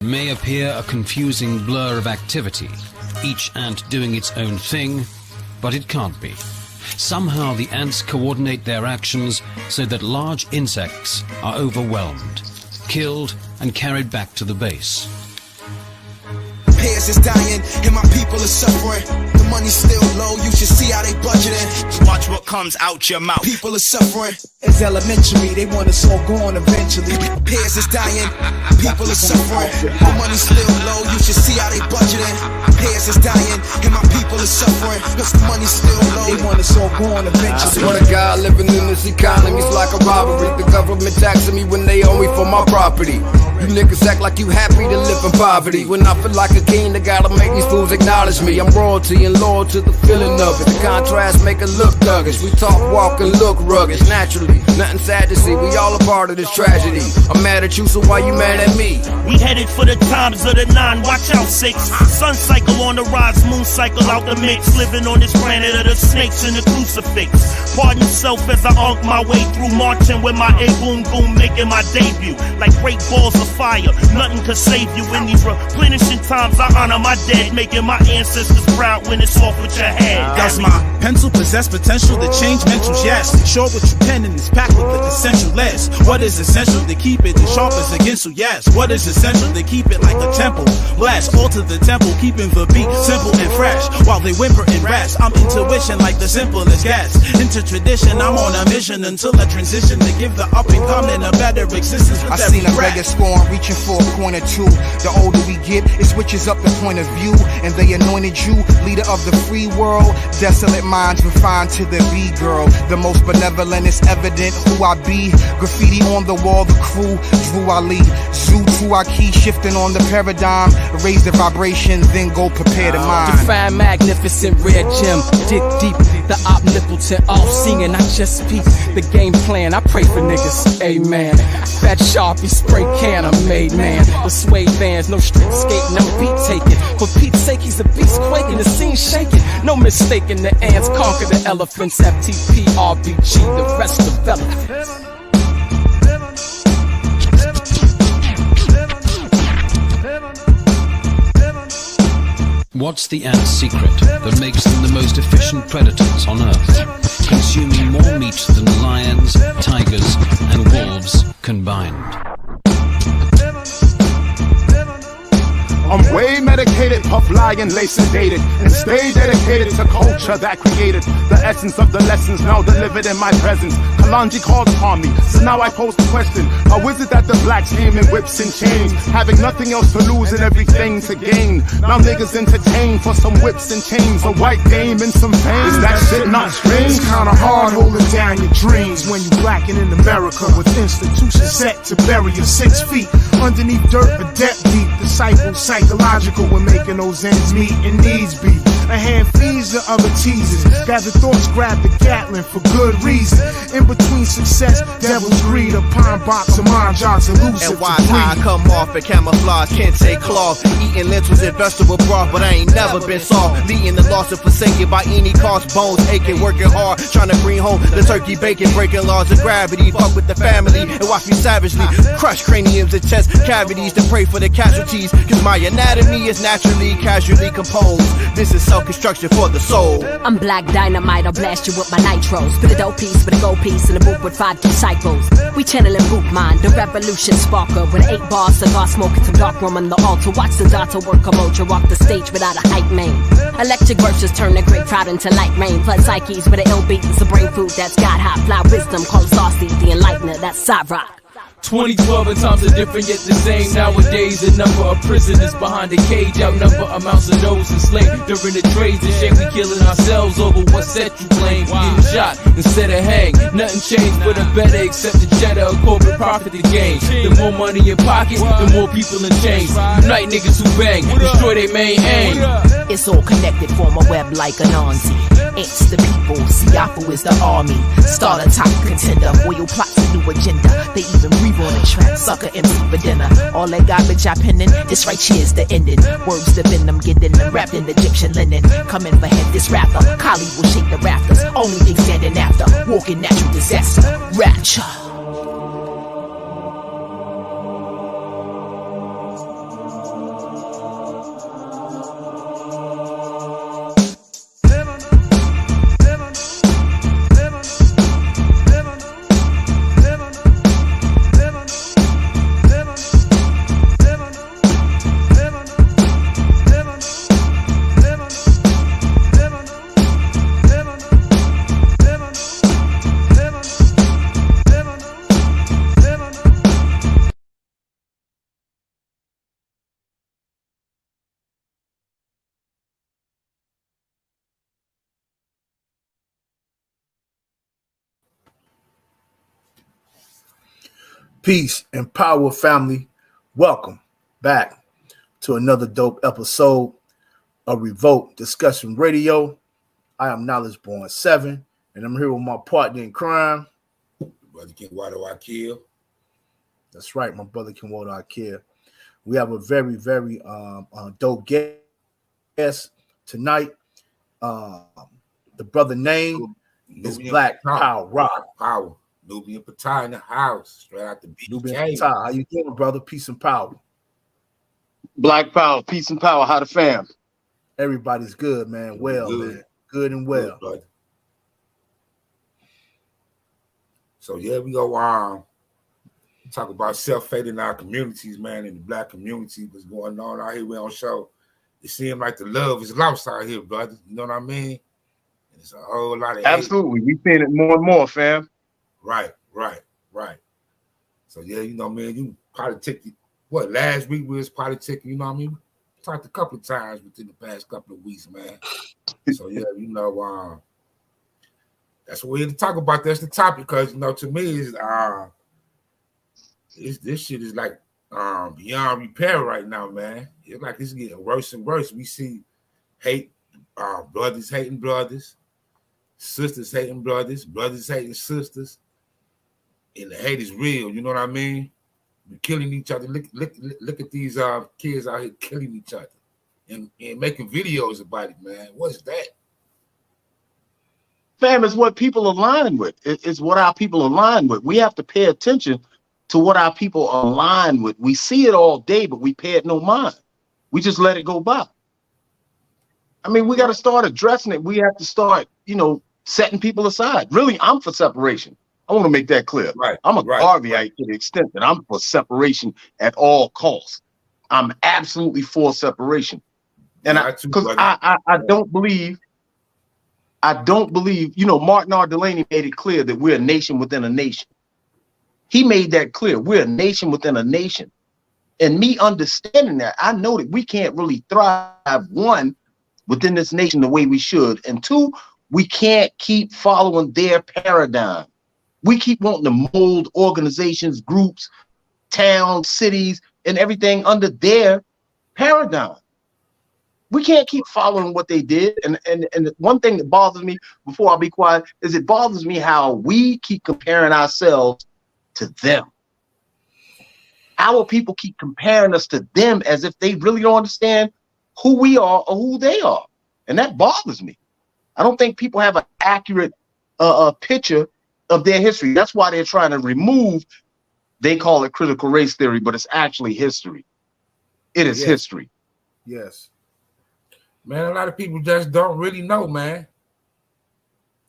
may appear a confusing blur of activity, each ant doing its own thing, but it can't be. Somehow the ants coordinate their actions so that large insects are overwhelmed, killed and carried back to the base. Pairs is dying and my people are suffering. The money's still low, you should see how they budgeting. Watch what comes out your mouth. People are suffering. It's elementary, they want us all gone eventually. Pairs is dying, people are suffering. The money's still low, you should see how they budgeting. Pairs is dying and my people are suffering. Cause the money's still low, they want us all gone eventually. I swear to God, living in this economy's like a robbery. The government taxing me when they owe me for my property. You niggas act like you happy to live in poverty. When I feel like a king, I gotta make these fools acknowledge me. I'm royalty and loyal to the feeling of it. The contrast make it look thuggish. We talk, walk, and look rugged. Naturally, nothing sad to see. We all a part of this tragedy. I'm mad at you, so why you mad at me? We headed for the times of the 9. Watch out, 6. Sun cycle on the rise, moon cycle out the mix. Living on this planet of the snakes and the crucifix. Pardon yourself as I unk my way through, marching with my A-boom boom, making my debut. Like great balls of fire, nothing could save you in these replenishing times. I honor my dead, making my ancestors proud when it's off with your head. Does my pencil possess potential to change mentals? Yes. Sure what you pen in is packed with the essential less. What is essential to keep it as sharp as a ginsel? Yes. What is essential to keep it like a temple? Blast all to the temple, keeping the beat simple and fresh. While they whimper and rest, I'm intuition like the simplest gas. Into tradition, I'm on a mission until I transition to give the up and coming a better existence. I seen a reggae score, I'm reaching for a corner too. The older we get, it switches up the point of view. And they anointed you, leader of the free world. Desolate minds refined to the B-girl. The most benevolent is evident who I be. Graffiti on the wall, the crew, Drew Ali. Zoo to our key, shifting on the paradigm. Raise the vibration, then go prepare the mind. Define magnificent rare gem, dig deep. The omnipotent, all-seeing, I just speak the game plan. I pray for niggas, amen. Fat Sharpie, spray can, I'm made man. The suede vans, no street skating, no beat taking. For Pete's sake, he's a beast quaking, the scene shaking. No mistaking, the ants conquer the elephants. FTP, RBG, the rest develop. What's the ant's secret that makes them the most efficient predators on Earth, consuming more meat than lions, tigers, and wolves combined? I'm way medicated, puff lion, lace sedated, and stay dedicated to culture that created the essence of the lessons now delivered in my presence. Kalanji called upon me, so now I pose the question: how is it that the blacks came in whips and chains, having nothing else to lose and everything to gain? Now niggas entertain for some whips and chains, a white game and some fame. Is that shit not strange? It's kinda hard holding down your dreams when you blacking in America with institutions set to bury you 6 feet underneath dirt, a depth deep. Disciples psychological when making those ends meet and needs be. A hand feeds the other teasers. Gather thoughts, grab the Gatling for good reason. In between success, devil's greed, a pine box, a mind jogs elusive. And why I come off and camouflage, can't take cloth. Eating lentils and vegetable broth, but I ain't never been soft. Leading the lost and forsaken by any cost. Bones aching, working hard, trying to bring home the turkey bacon. Breaking laws of gravity, fuck with the family and watch me savagely crush craniums and chest cavities to pray for the casualties. Cause my anatomy is naturally, casually composed. This is self-construction for the soul. I'm black dynamite, I'll blast you with my nitros. Spit a dope piece with a gold piece in a booth with 5 disciples. We channeling boot mind, the revolution sparker. With 8 bars, cigar smoking some dark room on the altar. Watch the daughter work a mojo, walk the stage without a hype man. Electric verses turn the great crowd into light rain. Flood psyches with an ill beat, it's a brain food that's got hot. Fly wisdom, call saucy, the enlightener, that's side rock. 2012 and times are different yet the same. Nowadays the number of prisoners behind the cage outnumber amounts of those enslaved during the trades and shame. We killing ourselves over what set you blame. Getting shot instead of hang. Nothing changed for the better except the cheddar of corporate profit to gain. The more money in pockets, the more people in chains. Unite niggas who bang, destroy their main aim. It's all connected, form a web like an Anzi. It's the people, Siafu is the army. Start a top contender, oil plots a new agenda. They even breathe on the track, sucker MC for dinner. All that garbage I penning, this right here's the ending. Words the venom, getting them wrapped in Egyptian linen. Coming for head this rapper, Kali will shake the rafters. Only thing standing after, walking natural disaster. Rapture. Peace and power, family. Welcome back to another dope episode of Revolt Discussion Radio. I am Knowledge Born7, and I'm here with my partner in crime, Brother Kenwato Akil. That's right, my brother Kenwato Akil. We have a very, very dope guest tonight. The brother name is Black Power Rock. Power. Nubian Ptah in the house, straight out the BK. Nubian Ptah, how you doing, brother? Peace and power. Black Power, peace and power. How the fam? Everybody's good, man. Well, good. Man. Good and well. Good, so yeah, we go talk about self-fate in our communities, man, in the black community. What's going on out here? We on show. It seems like the love is lost out here, brother. You know what I mean? And it's a whole lot of absolutely. We seeing it more and more, fam. Right. So yeah, you know, man, you politicking. What, last week we was politicking, you know what I mean? We talked a couple of times within the past couple of weeks, man. So yeah, you know, that's what we're here to talk about. That's the topic, because you know, to me, this shit is like beyond repair right now, man. It's like it's getting worse and worse. We see hate, brothers hating brothers, sisters hating brothers, brothers hating sisters. And the hate is real, you know what I mean? We're killing each other. Look at these kids out here killing each other and making videos about it, man. What's that? Fam, it's what people align with. It's what our people align with. We have to pay attention to what our people align with. We see it all day, but we pay it no mind. We just let it go by. I mean, we got to start addressing it. We have to start, setting people aside. Really, I'm for separation. I want to make that clear. Right. I'm a Garveyite to the extent that I'm for separation at all costs. I'm absolutely for separation. And because I don't believe, Martin R. Delaney made it clear that we're a nation within a nation. He made that clear. We're a nation within a nation. And me understanding that, I know that we can't really thrive, one, within this nation the way we should. And two, we can't keep following their paradigm. We keep wanting to mold organizations, groups, towns, cities, and everything under their paradigm. We can't keep following what they did. And one thing that bothers me, before I be quiet, is it bothers me how we keep comparing ourselves to them. Our people keep comparing us to them as if they really don't understand who we are or who they are. And that bothers me. I don't think people have an accurate picture of their history. That's why they're trying to remove, they call it critical race theory, but it's actually history. It is history. Yes. Man, a lot of people just don't really know, man.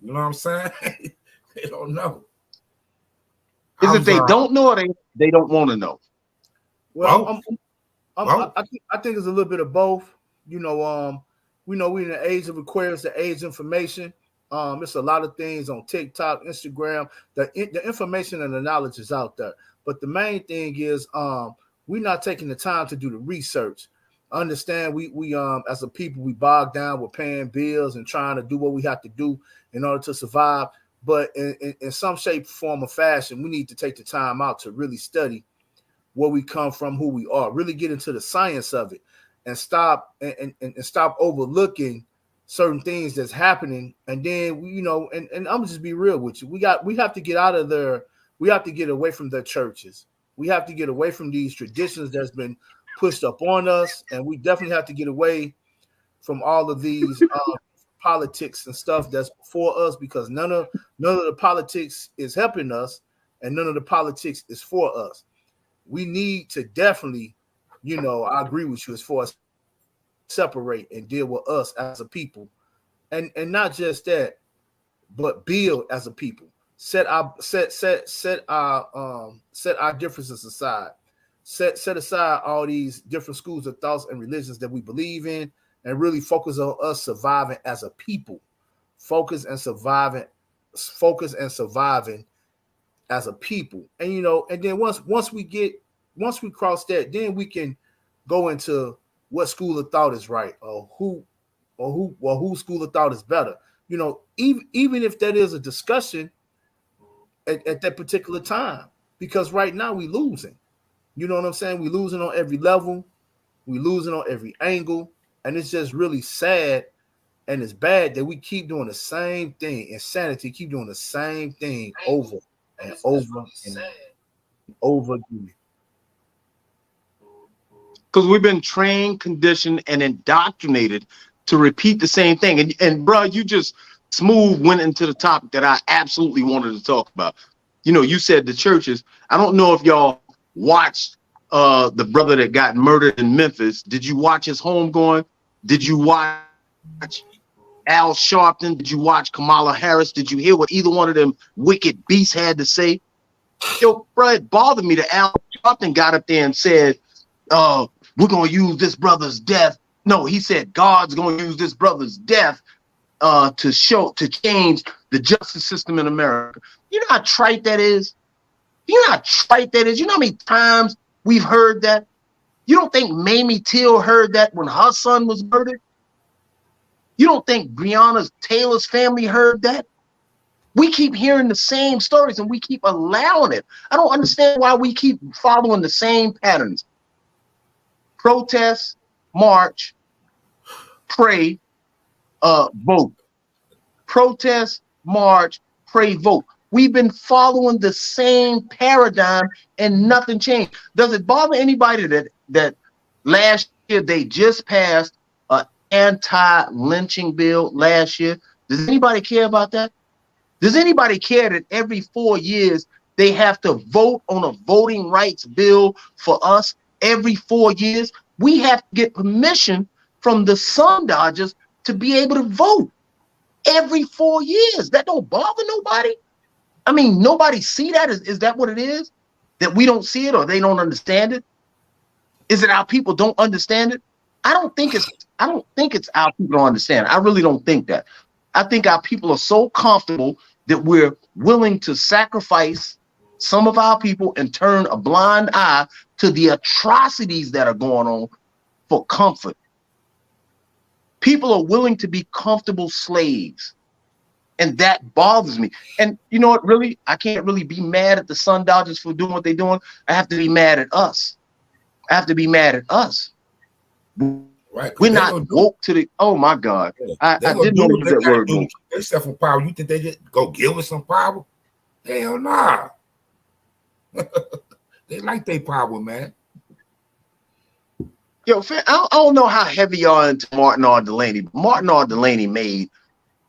You know what I'm saying? They don't know. Is it they don't know, or they don't want to know? Well, I think it's a little bit of both. We know we're in the age of Aquarius, the age of information. It's a lot of things on TikTok, Instagram. The information and the knowledge is out there. But the main thing is we're not taking the time to do the research. Understand we as a people, we bog down with paying bills and trying to do what we have to do in order to survive. But in some shape, form, or fashion, we need to take the time out to really study where we come from, who we are, really get into the science of it, and stop stop overlooking certain things that's happening. And then and I'm gonna just be real with you. We have to get out of there. We have to get away from the churches. We have to get away from these traditions that's been pushed up on us, and we definitely have to get away from all of these politics and stuff that's for us, because none of the politics is helping us, and none of the politics is for us. We need to definitely, I agree with you as far as separate and deal with us as a people, and not just that, but build as a people. Set our differences aside. Set aside all these different schools of thoughts and religions that we believe in, and really focus on us surviving as a people. Focus and surviving as a people. And and then once we cross that, then we can go into what school of thought is right, or whose school of thought is better. Even if that is a discussion at that particular time. because right now we losing. You know what I'm saying? We losing on every level. We losing on every angle. And it's just really sad. And it's bad that we keep doing the same thing. Insanity, keep doing the same thing over and over and over again. Because we've been trained, conditioned, and indoctrinated to repeat the same thing. And bro, you just smooth went into the topic that I absolutely wanted to talk about. You know, you said the churches. I don't know if y'all watched the brother that got murdered in Memphis. Did you watch his homegoing? Did you watch Al Sharpton? Did you watch Kamala Harris? Did you hear what either one of them wicked beasts had to say? Yo, bro, it bothered me that Al Sharpton got up there and said, we're going to use this brother's death. No, he said God's going to use this brother's death to change the justice system in America. You know how trite that is? You know how trite that is? You know how many times we've heard that? You don't think Mamie Till heard that when her son was murdered? You don't think Breonna Taylor's family heard that? We keep hearing the same stories and we keep allowing it. I don't understand why we keep following the same patterns. Protest, march, pray, vote. Protest, march, pray, vote. We've been following the same paradigm and nothing changed. Does it bother anybody that last year they just passed an anti-lynching bill last year? Does anybody care about that? Does anybody care that every 4 years they have to vote on a voting rights bill for us every 4 years? We have to get permission from the Sun Dodgers to be able to vote every 4 years. That don't bother nobody. I mean, nobody see that. Is that what it is? That we don't see it or they don't understand it? Is it our people don't understand it? I don't think it's our people don't understand it. I really don't think that. I think our people are so comfortable that we're willing to sacrifice some of our people and turn a blind eye to the atrocities that are going on for comfort. People are willing to be comfortable slaves. And that bothers me. And you know what, really? I can't really be mad at the Sun Dodgers for doing what they're doing. I have to be mad at us. I have to be mad at us. Right. We're not woke to the, oh my God. Yeah. I didn't know that word. They stuff from power. You think they just go give us some power? Hell nah. They like their power, man. Yo, I don't know how heavy you are into Martin R. Delaney, but Martin R. Delaney made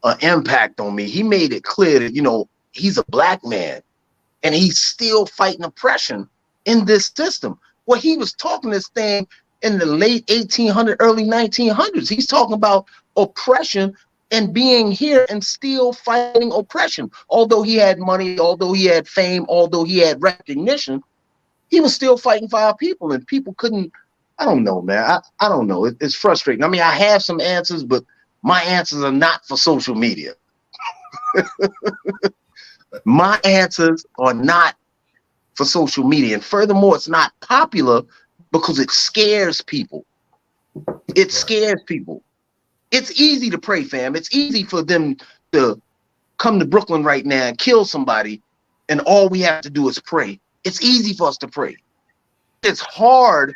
an impact on me. He made it clear that, you know, he's a black man and he's still fighting oppression in this system. Well, he was talking this thing in the late 1800s, early 1900s. He's talking about oppression and being here and still fighting oppression. Although he had money, although he had fame, although he had recognition, he was still fighting for our people, and people couldn't. I don't know, man. I don't know. It's frustrating. I mean, I have some answers, but my answers are not for social media. My answers are not for social media. And furthermore, it's not popular because it scares people. It scares people. It's easy to pray, fam. It's easy for them to come to Brooklyn right now and kill somebody, and all we have to do is pray. It's easy for us to pray. It's hard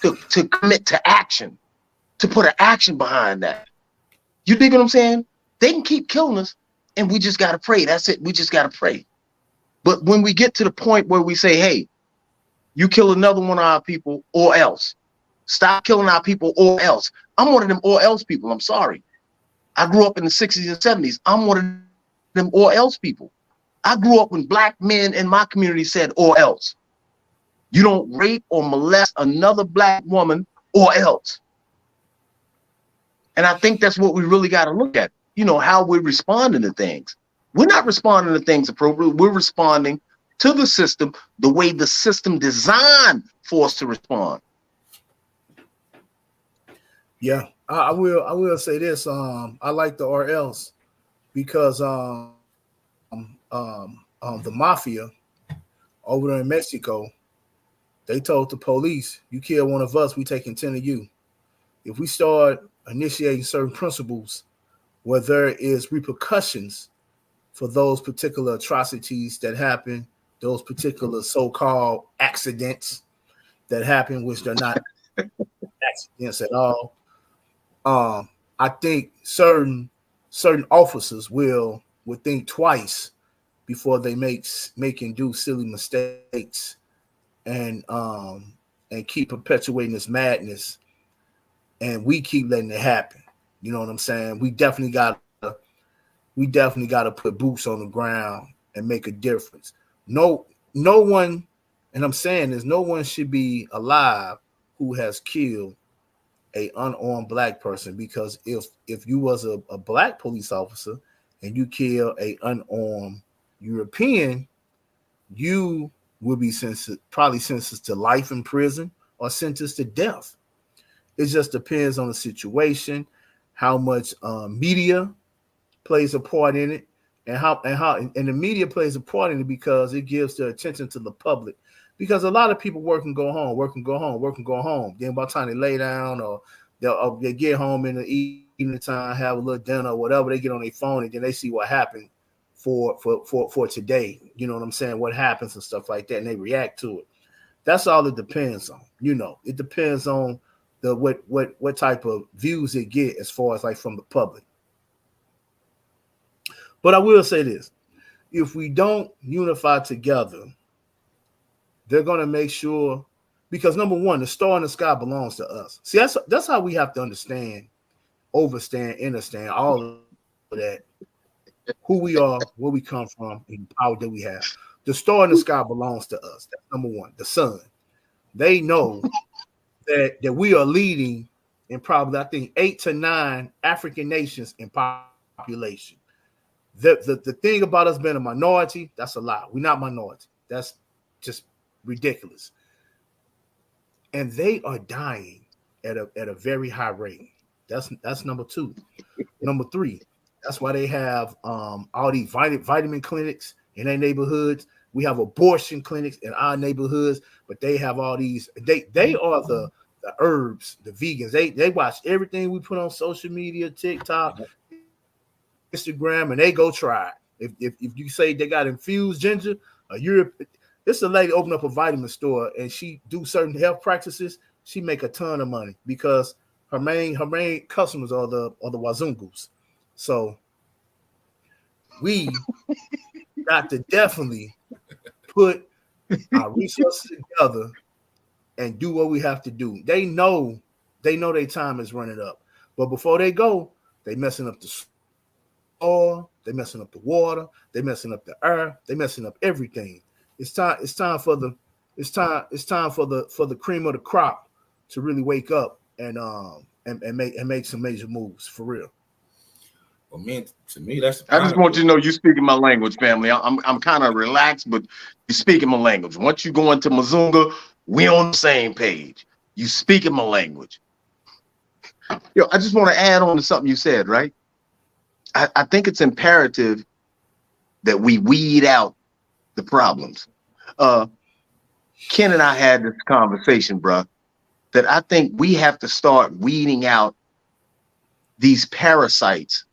to commit to action, to put an action behind that. You dig what I'm saying? They can keep killing us, and we just got to pray. That's it. We just got to pray. But when we get to the point where we say, hey, you kill another one of our people or else. Stop killing our people or else. I'm one of them or else people. I'm sorry. I grew up in the 60s and 70s. I'm one of them or else people. I grew up when black men in my community said or else. You don't rape or molest another black woman or else. And I think that's what we really got to look at, you know, how we're responding to things. We're not responding to things appropriately. We're responding to the system the way the system designed for us to respond. Yeah, I will say this. I like the or else because the mafia over there in Mexico, they told the police, you kill one of us, we taking 10 of you. If we start initiating certain principles where there is repercussions for those particular atrocities that happen those particular so-called accidents that happen, which they're not accidents at all. I think certain officers will think twice before they make and do silly mistakes, and keep perpetuating this madness, and we keep letting it happen. You know what I'm saying? We definitely got to put boots on the ground and make a difference. No one, and I'm saying this, no one should be alive who has killed a unarmed black person, because if you was a black police officer and you kill a unarmed European, you will be probably sentenced to life in prison or sentenced to death. It just depends on the situation, how much media plays a part in it, and the media plays a part in it because it gives the attention to the public. Because a lot of people work and go home. Then by the time they lay down or they get home in the evening time, have a little dinner or whatever, they get on their phone and then they see what happened for today. You know what I'm saying? What happens and stuff like that, and they react to it. That's all it depends on. You know, it depends on the what type of views it get as far as like from the public. But I will say this: if we don't unify together, they're going to make sure, because number one, the star in the sky belongs to us. See, that's how we have to understand, understand all of that, who we are, where we come from, and the power that we have. The star in the sky belongs to us. That's number one. The sun. They know that we are leading in probably, I think, 8 to 9 African nations in population. The thing about us being a minority, that's a lie. We're not minority. That's just ridiculous. And they are dying at a very high rate. That's number two. Number three, that's why they have all these vitamin clinics in their neighborhoods. We have abortion clinics in our neighborhoods, but they have all these. They are the herbs, the vegans. They watch everything we put on social media, TikTok, Instagram, and they go try it. If you say they got infused ginger, this is a lady open up a vitamin store and she do certain health practices. She make a ton of money because her main customers are the Wazungus. So we got to definitely put our resources together and do what we have to do. They know their time is running up, but before they go, they messing up the soil, they messing up the water, they messing up the air, they messing up everything. It's time for the cream of the crop to really wake up and make some major moves for real. Well, to me, that's. I just want you to know you speaking my language, family. I'm kind of relaxed, but you speaking my language. Once you go into Mazunga, we on the same page. You speaking my language. Yo, I just want to add on to something you said, right? I think it's imperative that we weed out the problems. Ken and I had this conversation, bro, that I think we have to start weeding out these parasites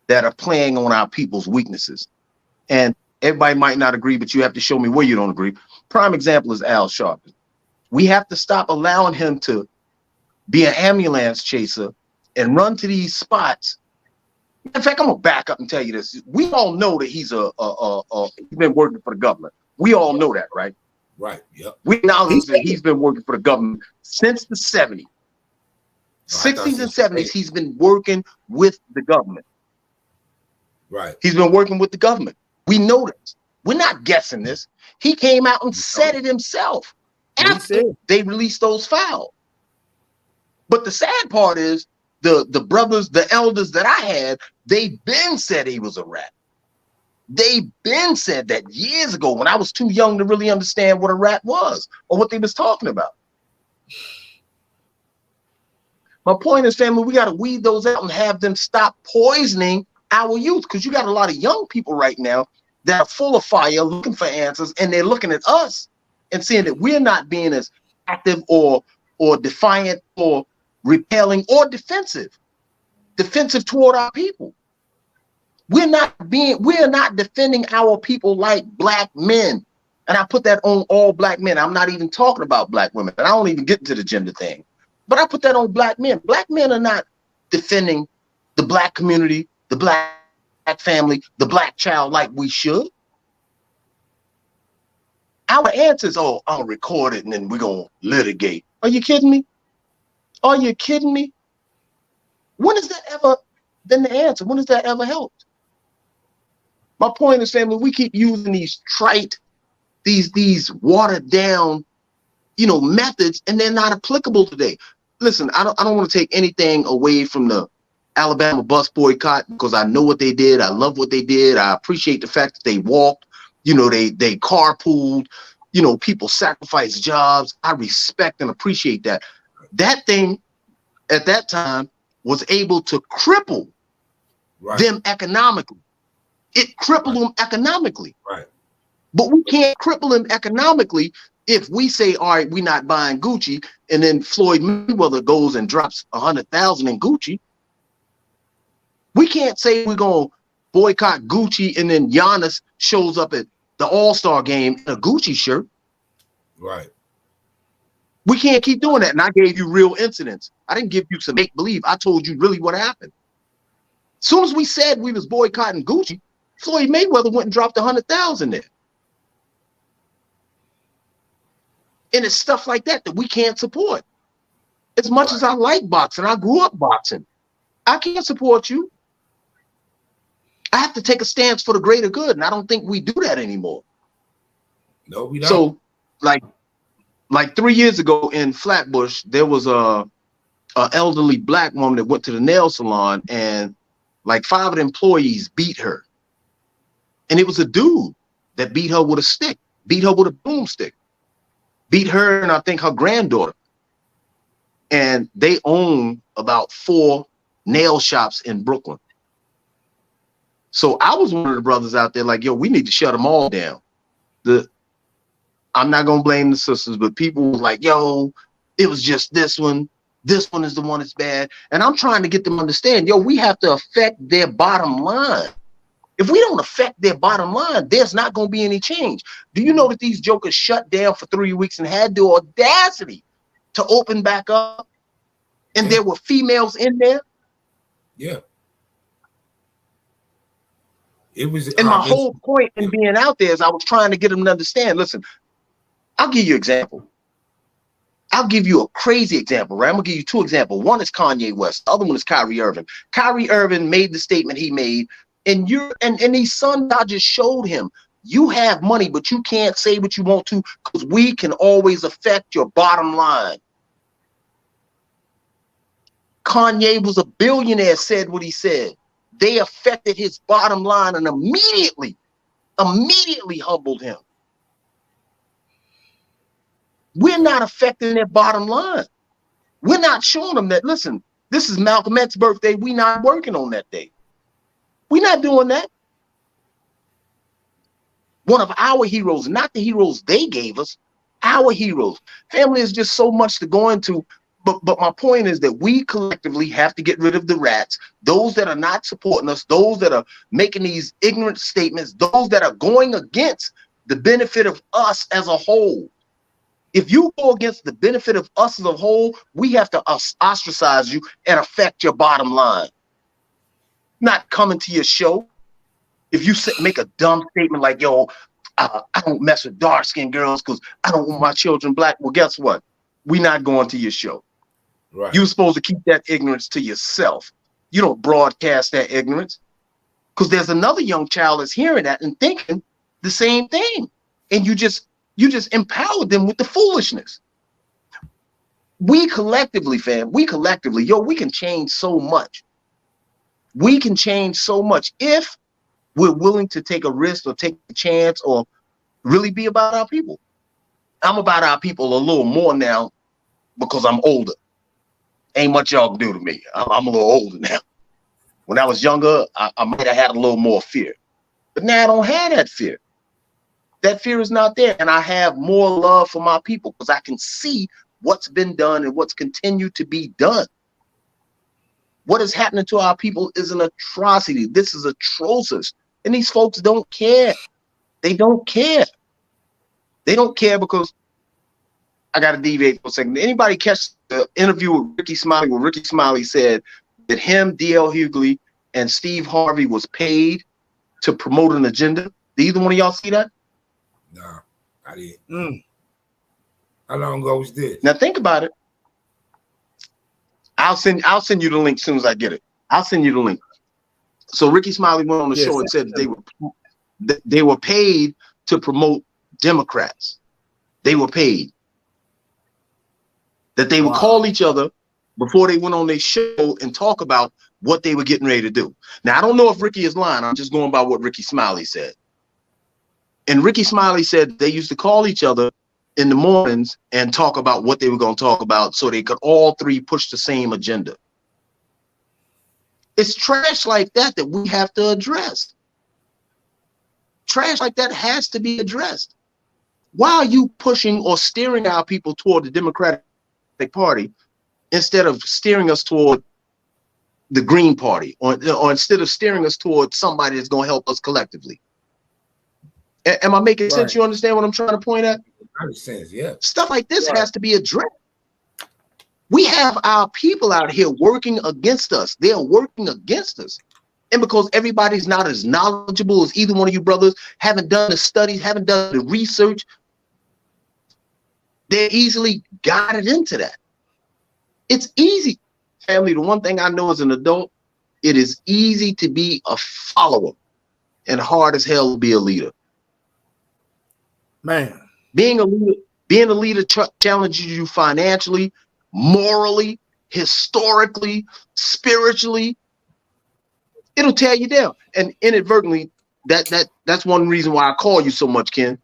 that are playing on our people's weaknesses. And everybody might not agree, but you have to show me where you don't agree. Prime example is Al Sharpton. We have to stop allowing him to be an ambulance chaser and run to these spots. In fact, I'm gonna back up and tell you this. We all know that he's he's been working for the government. We all know that, right? Right. Yep. We acknowledge that he's been working for the government since the 70s. 60s and 70s, he's been working with the government. Right. He's been working with the government. We know this. We're not guessing this. He came out and said it himself after they released those files. But the sad part is the brothers, the elders that I had, they been said he was a rat. They been said that years ago when I was too young to really understand what a rat was or what they was talking about. My point is, family, we got to weed those out and have them stop poisoning our youth, because you got a lot of young people right now that are full of fire looking for answers, and they're looking at us and seeing that we're not being as active or defiant or repelling or defensive toward our people. We're not defending our people like black men. And I put that on all black men. I'm not even talking about black women. And I don't even get into the gender thing. But I put that on black men. Black men are not defending the black community, the black family, the black child like we should. Our answers, I'll record it and then we're going to litigate. Are you kidding me? Are you kidding me? When has that ever been the answer? When has that ever helped? My point is, family, we keep using these trite, these watered down, methods, and they're not applicable today. Listen, I don't want to take anything away from the Alabama bus boycott because I know what they did. I love what they did. I appreciate the fact that they walked, they carpooled, people sacrificed jobs. I respect and appreciate that. That thing at that time was able to cripple them economically. It crippled them economically. Right. But we can't cripple them economically if we say, all right, we're not buying Gucci, and then Floyd Mayweather goes and drops 100,000 in Gucci. We can't say we're going to boycott Gucci and then Giannis shows up at the All-Star game in a Gucci shirt. Right. We can't keep doing that. And I gave you real incidents. I didn't give you some make-believe. I told you really what happened. As soon as we said we was boycotting Gucci, Floyd Mayweather went and dropped 100,000 there. And it's stuff like that we can't support. As much as I like boxing, I grew up boxing. I can't support you. I have to take a stance for the greater good, and I don't think we do that anymore. No, we don't. So, like 3 years ago in Flatbush, there was a elderly black woman that went to the nail salon, and like 5 of the employees beat her. And it was a dude that beat her with a stick, beat her with a broomstick, beat her and I think her granddaughter. And they own about 4 nail shops in Brooklyn. So I was one of the brothers out there like, yo, we need to shut them all down. I'm not going to blame the sisters, but people were like, yo, it was just this one. This one is the one that's bad. And I'm trying to get them to understand, yo, we have to affect their bottom line. If we don't affect their bottom line, there's not going to be any change. Do you know that these jokers shut down for 3 weeks and had the audacity to open back up? And there were females in there? Yeah. It was. And my whole point in being out there is I was trying to get them to understand, listen, I'll give you an example. I'll give you a crazy example, right? I'm going to give you 2 examples. One is Kanye West. The other one is Kyrie Irving. Kyrie Irving made the statement he made. And these sons, I just showed him, you have money, but you can't say what you want to because we can always affect your bottom line. Kanye was a billionaire, said what he said. They affected his bottom line and immediately humbled him. We're not affecting their bottom line. We're not showing them that, listen, this is Malcolm X's birthday. We're not working on that day. We're not doing that. One of our heroes, not the heroes they gave us, our heroes. Family is just so much to go into. But my point is that we collectively have to get rid of the rats, those that are not supporting us, those that are making these ignorant statements, those that are going against the benefit of us as a whole. If you go against the benefit of us as a whole, we have to ostracize you and affect your bottom line. Not coming to your show. If you make a dumb statement like, yo, I don't mess with dark-skinned girls because I don't want my children black. Well, guess what? We're not going to your show. Right. You're supposed to keep that ignorance to yourself. You don't broadcast that ignorance because there's another young child that's hearing that and thinking the same thing. And you just empowered them with the foolishness. We collectively, fam, we can change so much. We can change so much if we're willing to take a risk or take a chance or really be about our people. I'm about our people a little more now because I'm older. Ain't much y'all can do to me. I'm a little older now. When I was younger, I might have had a little more fear. But now I don't have that fear. That fear is not there. And I have more love for my people because I can see what's been done and what's continued to be done. What is happening to our people is an atrocity. This is atrocious. And these folks don't care. They don't care. They don't care because I got to deviate for a second. Anybody catch the interview with Ricky Smiley where Ricky Smiley said that him, D.L. Hughley, and Steve Harvey was paid to promote an agenda? Did either one of y'all see that? No, I didn't. How long ago was this? Now think about it. I'll send you the link as soon as I get it. I'll send you the link. So Ricky Smiley went on the show and said that they were paid to promote Democrats. They were paid. That they would call each other before they went on their show and talk about what they were getting ready to do. Now, I don't know if Ricky is lying. I'm just going by what Ricky Smiley said. And Ricky Smiley said they used to call each other in the mornings and talk about what they were going to talk about so they could all three push the same agenda. It's trash like that that we have to address. Trash like that has to be addressed. Why are you pushing or steering our people toward the Democratic Party instead of steering us toward the Green Party, or instead of steering us toward somebody that's going to help us collectively? Am I making sense? You understand what I'm trying to point at? Makes sense, yeah. Stuff like this has to be addressed. We have our people out here working against us. They are working against us. And because everybody's not as knowledgeable as either one of you brothers, haven't done the studies, haven't done the research, they're easily guided into that. It's easy. Family, the one thing I know as an adult, it is easy to be a follower and hard as hell to be a leader. Man. Being a leader challenges you financially, morally, historically, spiritually. It'll tear you down. And inadvertently, that's one reason why I call you so much, Ken,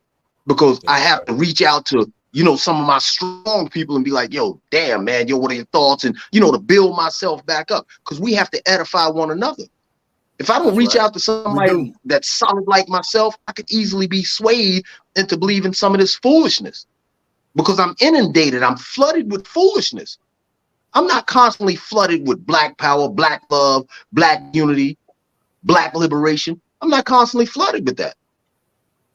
because I have to reach out to, some of my strong people and be like, yo, damn, man, what are your thoughts? And, to build myself back up, because we have to edify one another. If I don't reach out to somebody that's solid like myself, I could easily be swayed into believing some of this foolishness because I'm inundated. I'm flooded with foolishness. I'm not constantly flooded with black power, black love, black unity, black liberation. I'm not constantly flooded with that.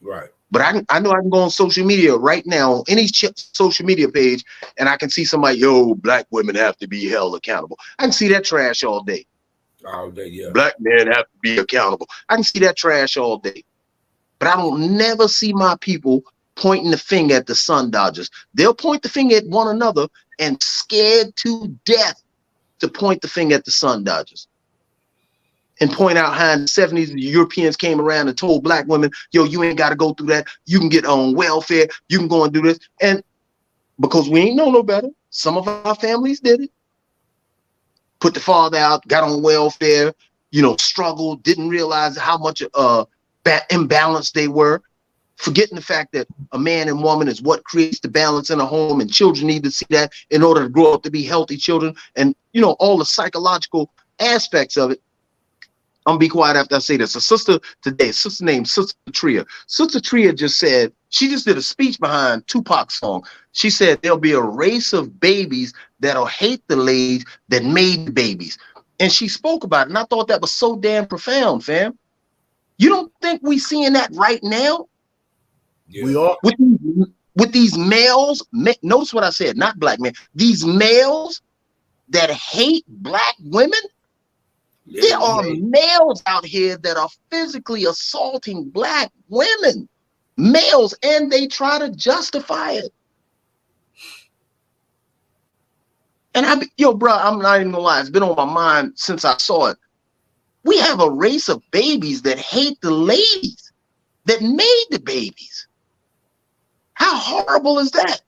Right. But I know I can go on social media right now, any social media page, and I can see somebody, yo, black women have to be held accountable. I can see that trash all day. All day, yeah. Black men have to be accountable. I can see that trash all day. But I don't never see my people pointing the finger at the Sun Dodgers. They'll point the finger at one another and scared to death to point the finger at the Sun Dodgers. And point out how in the 70s, the Europeans came around and told black women, yo, you ain't got to go through that. You can get on welfare. You can go and do this. And because we ain't know no better, some of our families did it. Put the father out, got on welfare, struggled, didn't realize how much imbalanced they were, forgetting the fact that a man and woman is what creates the balance in a home, and children need to see that in order to grow up to be healthy children, and all the psychological aspects of it. I'm gonna be quiet after I say this. A sister named Sister Tria. Sister Tria just said, she just did a speech behind Tupac's song. She said there'll be a race of babies that'll hate the ladies that made the babies. And she spoke about it. And I thought that was so damn profound, fam. You don't think we seeing that right now? Yeah. We are. With these males, notice what I said, not black men. These males that hate black women. There are males out here that are physically assaulting black women, males, and they try to justify it. And bro, I'm not even gonna lie, it's been on my mind since I saw it. We have a race of babies that hate the ladies that made the babies. How horrible is that?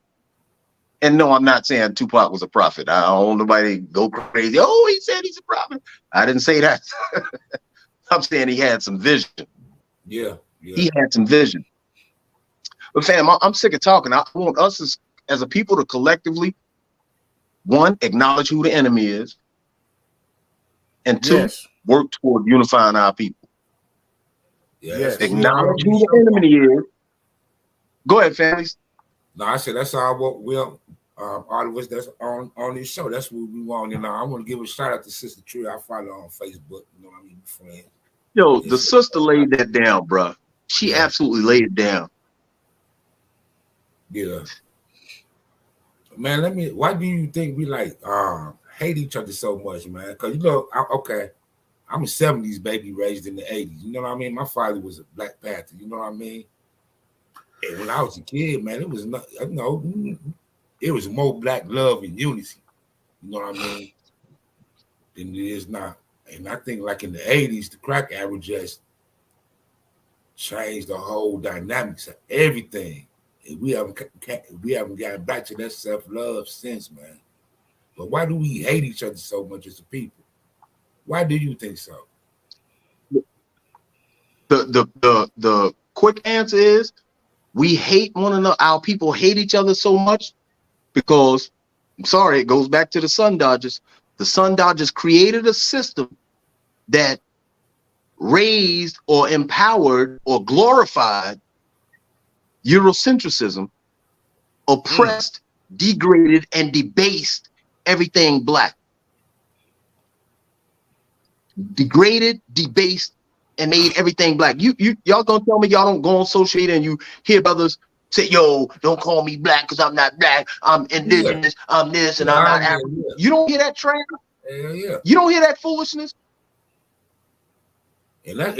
And no, I'm not saying Tupac was a prophet. I don't want nobody go crazy. Oh, he said he's a prophet. I didn't say that. I'm saying he had some vision. Yeah. He had some vision. But fam, I'm sick of talking. I want us as a people to collectively, one, acknowledge who the enemy is, and two, work toward unifying our people. Yes. Acknowledge who the enemy is. Go ahead, families. No, I said that's all what all of us that's on this show. That's what we want. And I want to give a shout out to Sister Tree. I follow her on Facebook. You know what I mean, friend. Yo, the sister laid that down, bro. She absolutely laid it down. Yeah. Man, why do you think we like hate each other so much, man? Because, you know, I'm a 70s baby raised in the 80s. You know what I mean? My father was a Black Panther. You know what I mean? And when I was a kid, man, it was not, you know, it was more black love and unity. You know what I mean? Than it is now. And I think like in the 80s, the crack era just changed the whole dynamics of everything. And we haven't gotten back to that self-love since, man. But why do we hate each other so much as a people? Why do you think so? The quick answer is we hate one another. Our people hate each other so much because, I'm sorry, it goes back to the Sun Dodgers. The Sun Dodgers created a system that raised or empowered or glorified Eurocentrism, oppressed, degraded, and debased everything black. Degraded, debased, and made everything black. Y'all gonna tell me y'all don't go on social media and you hear brothers say, yo, don't call me black because I'm not black, I'm indigenous, I'm this, and I'm not African. You don't hear that trash? Yeah. You don't hear that foolishness? And I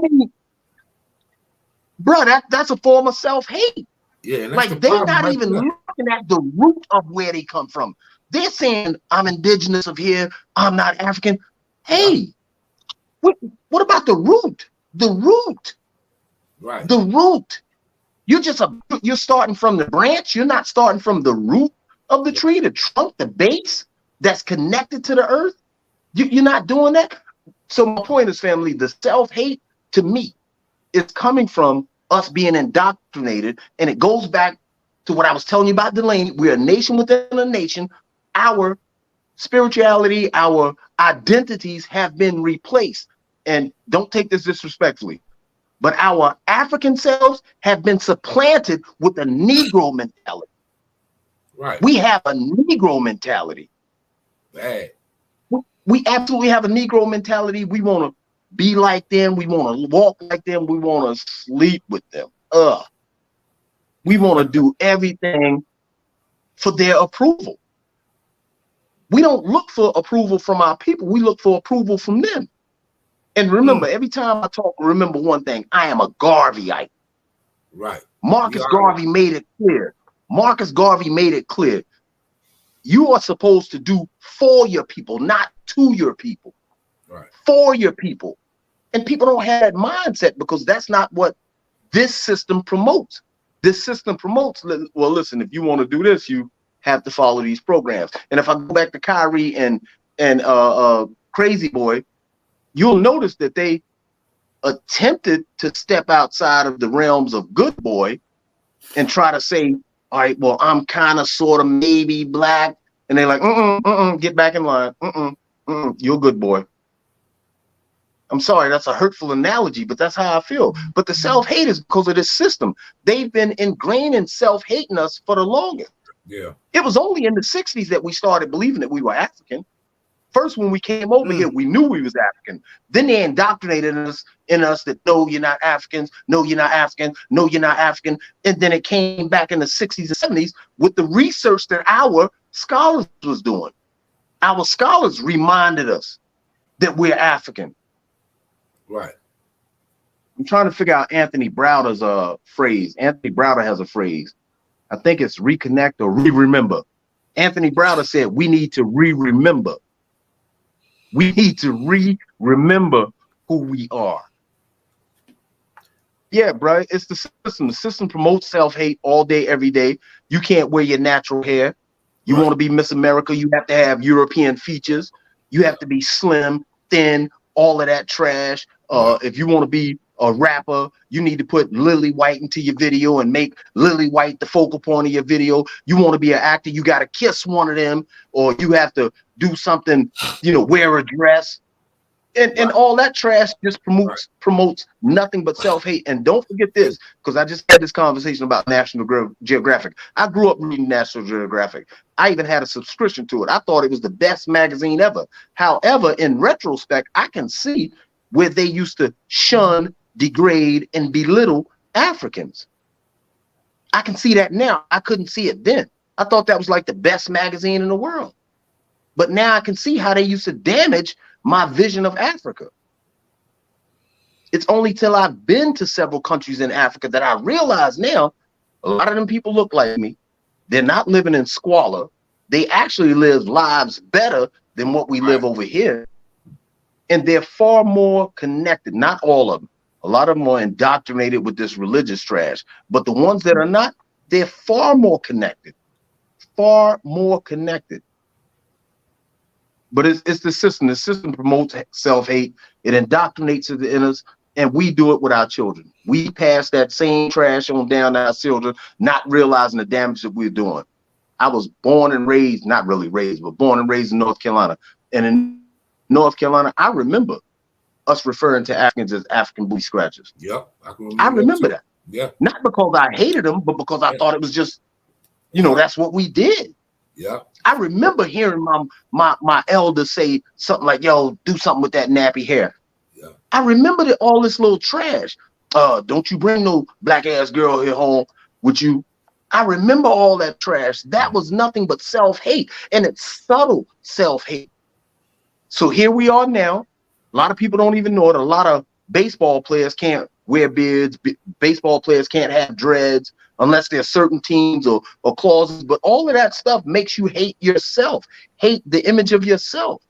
mean, bro, that's a form of self-hate. Yeah, like they're not even looking at the root of where they come from. They're saying, I'm indigenous of here, I'm not African. Hey, what about the root? The root. Right. The root. You're starting from the branch. You're not starting from the root of the tree, the trunk, the base that's connected to the earth. You're not doing that. So my point is, family, the self-hate to me is coming from us being indoctrinated, and it goes back to what I was telling you about Delaney. We're a nation within a nation. Our spirituality, our identities have been replaced. And don't take this disrespectfully, but our African selves have been supplanted with a Negro mentality. Right. We have a Negro mentality. Bad. We absolutely have a Negro mentality. We want to be like them. We want to walk like them. We want to sleep with them. We want to do everything for their approval. We don't look for approval from our people. We look for approval from them. And remember, every time I talk, remember one thing. I am a Garveyite. Right. Marcus Garvey made it clear. Marcus Garvey made it clear. You are supposed to do for your people, not to your people. Right. For your people. And people don't have that mindset because that's not what this system promotes. This system promotes, well, listen, if you want to do this, you have to follow these programs. And if I go back to Kyrie and Crazy Boy, you'll notice that they attempted to step outside of the realms of Good Boy and try to say, all right, well, I'm kind of, sort of, maybe black. And they're like, get back in line. You're a good boy. I'm sorry, that's a hurtful analogy, but that's how I feel. But the self-hate is because of this system. They've been ingrained in self-hating us for the longest. Yeah. It was only in the 60s that we started believing that we were African. First, when we came over here, we knew we was African. Then they indoctrinated us that, no, you're not Africans. No, you're not African. No, you're not African. And then it came back in the 60s and 70s with the research that our scholars was doing. Our scholars reminded us that we're African. Right. I'm trying to figure out Anthony Browder's phrase. Anthony Browder has a phrase. I think it's reconnect or re-remember. Anthony Browder said we need to re-remember. We need to remember who we are. Yeah, bro, it's the system. The system promotes self-hate all day, every day. You can't wear your natural hair. You want to be Miss America, you have to have European features. You have to be slim, thin, all of that trash. If you want to be a rapper, you need to put Lily White into your video and make Lily White the focal point of your video. You want to be an actor, you got to kiss one of them, or you have to do something, wear a dress. And all that trash just promotes nothing but self-hate. And don't forget this, because I just had this conversation about National Geographic. I grew up reading National Geographic. I even had a subscription to it. I thought it was the best magazine ever. However, in retrospect, I can see where they used to shun, degrade, and belittle Africans. I can see that now. I couldn't see it then. I thought that was like the best magazine in the world. But now I can see how they used to damage my vision of Africa. It's only till I've been to several countries in Africa that I realize now a lot of them people look like me. They're not living in squalor. They actually live lives better than what we live over here. And they're far more connected. Not all of them. A lot of them are indoctrinated with this religious trash. But the ones that are not, they're far more connected. Far more connected. But it's the system. The system promotes self-hate. It indoctrinates it in us, and we do it with our children. We pass that same trash on down to our children, not realizing the damage that we're doing. I was born and raised, not really raised, but born and raised in North Carolina. And in North Carolina, I remember us referring to Africans as African booty scratchers. Yep, I remember that. Yeah. Not because I hated them, but because I thought it was just, that's what we did. Yeah. I remember hearing my elders say something like, yo, do something with that nappy hair. Yeah. I remember all this little trash. Don't you bring no black ass girl here home with you. I remember all that trash. That was nothing but self-hate, and it's subtle self-hate. So here we are now. A lot of people don't even know it. A lot of baseball players can't wear beards. Baseball players can't have dreads unless there's certain teams or clauses. But all of that stuff makes you hate yourself, hate the image of yourself.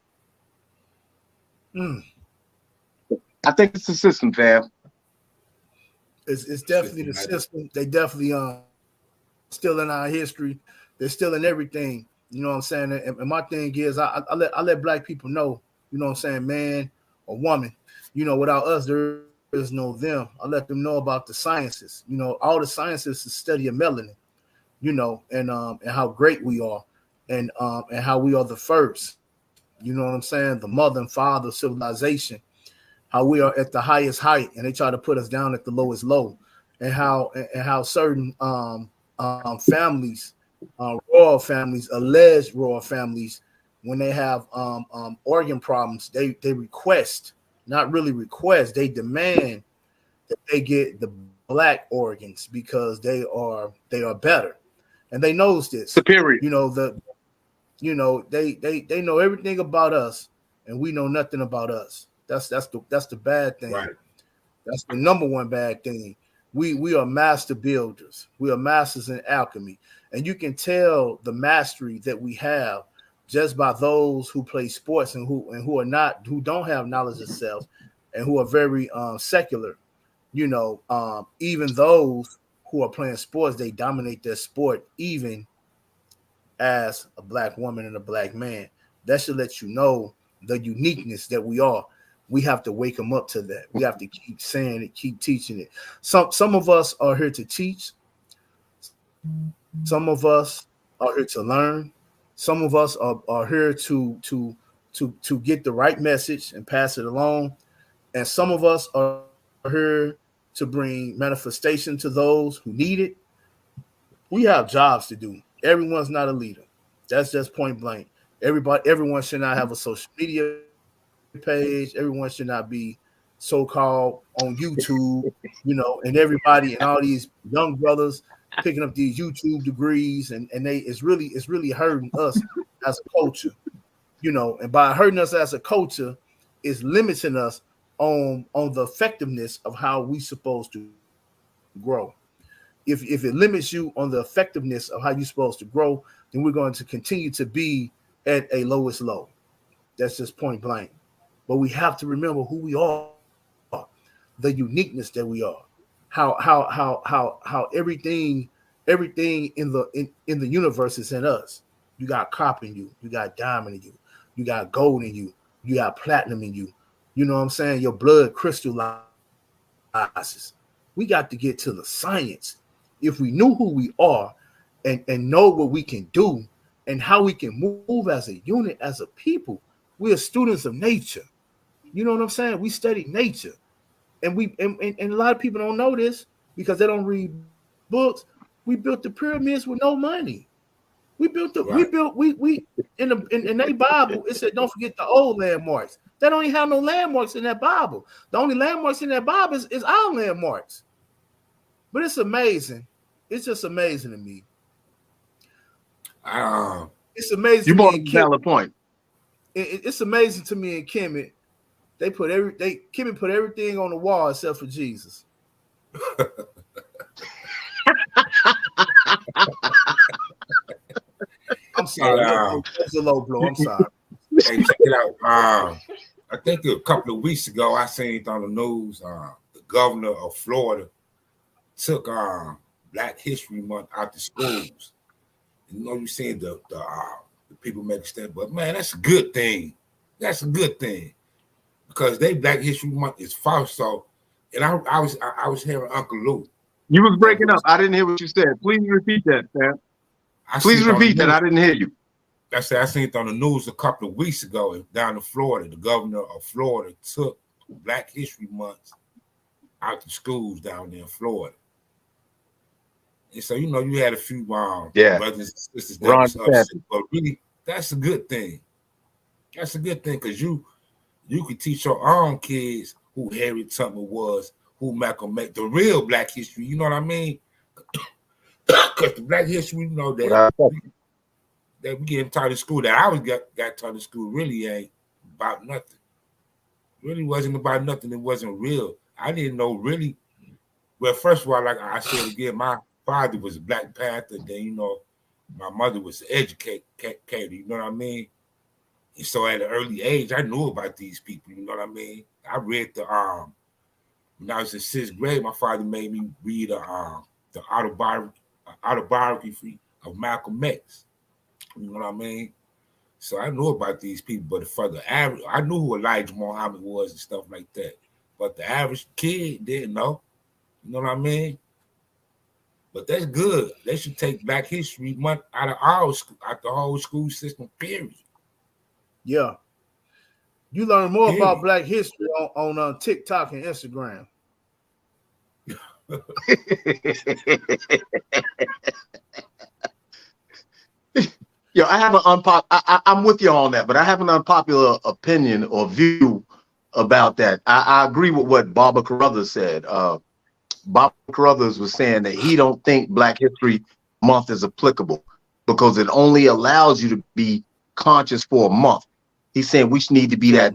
I think it's the system, fam. It's definitely the system. They definitely still in our history. They're still in everything. You know what I'm saying? And my thing is, I let black people know, you know what I'm saying, man or woman, without us, there is no them. I let them know about the sciences. All the sciences to study of melanin, and how great we are, and how we are the first. You know what I'm saying? The mother and father of civilization. How we are at the highest height, and they try to put us down at the lowest low, and how certain families, royal families, alleged royal families, when they have organ problems, they request, not really request, they demand that they get the black organs because they are better, and they knows this superior. They know everything about us, and we know nothing about us. That's the bad thing. Right. That's the number one bad thing. We are master builders. We are masters in alchemy, and you can tell the mastery that we have just by those who play sports and who don't have knowledge of self, and who are very secular. Even those who are playing sports, they dominate their sport, even as a black woman and a black man. That should let you know the uniqueness that we are. We have to wake them up to that. We have to keep saying it, keep teaching it. Some of us are here to teach. Some of us are here to learn. Some of us are here to get the right message and pass it along. And some of us are here to bring manifestation to those who need it. We have jobs to do. Everyone's not a leader. That's just point blank. Everyone should not have a social media page. Everyone should not be so-called on YouTube, and everybody and all these young brothers picking up these YouTube degrees, and it's really hurting us as a culture, and by hurting us as a culture, is limiting us on the effectiveness of how we supposed to grow. If it limits you on the effectiveness of how you're supposed to grow, then we're going to continue to be at a lowest low. That's just point blank. But we have to remember who we are, the uniqueness that we are, how everything in the universe is in us. You got copper in you, you got diamond in you, you got gold in you, you got platinum in you. You know what I'm saying? Your blood crystallizes. We got to get to the science. If we knew who we are and know what we can do and how we can move as a unit, as a people, we are students of nature. You know what I'm saying? We study nature. And a lot of people don't know this because they don't read books. We built the pyramids with no money. We built in their Bible, it said, don't forget the old landmarks. They don't even have no landmarks in that Bible. The only landmarks in that Bible is our landmarks. But it's amazing. It's just amazing to me. It's amazing. You brought a valid point. It's amazing to me and Kemet. Kemet put everything on the wall except for Jesus. I'm sorry. That's a low blow. I'm sorry. Hey, check it out. I think a couple of weeks ago, I seen it on the news. The governor of Florida took Black History Month out the schools. You know, you seen the people make a step, but man, that's a good thing. That's a good thing because they Black History Month is false. So, and I was hearing Uncle Lou. You was breaking up. I didn't hear what you said. Please repeat that, Sam. Please repeat that. I didn't hear you. I said I seen it on the news a couple of weeks ago down in Florida. The governor of Florida took Black History Month out the schools down there in Florida. And so, you know, you had a few brothers and sisters that was upset, but really, that's a good thing. That's a good thing because you could teach your own kids who Harriet Tubman was, who Malcolm X, the real Black history. You know what I mean? Because the Black history, you know, that we get taught in school, that I was got taught in school, really ain't about nothing. Really wasn't about nothing. It wasn't real. I didn't know really. Well, first of all, like I said again, my father was a Black Panther. Then, you know, my mother was an educator. You know what I mean? And so at an early age, I knew about these people. You know what I mean? I read when I was in 6th grade, my father made me read the autobiography of Malcolm X. You know what I mean? So I knew about these people, but for the average, I knew who Elijah Muhammad was and stuff like that. But the average kid didn't know. You know what I mean? But that's good. They should take Black History Month out of out the whole school system, period. Yeah. You learn more about Black history on TikTok and Instagram. Yo, I have I'm with you on that, but I have an unpopular opinion or view about that. I agree with what Baba Carruthers said. Baba Carruthers was saying that he don't think Black History Month is applicable because it only allows you to be conscious for a month. He's saying we need to be that,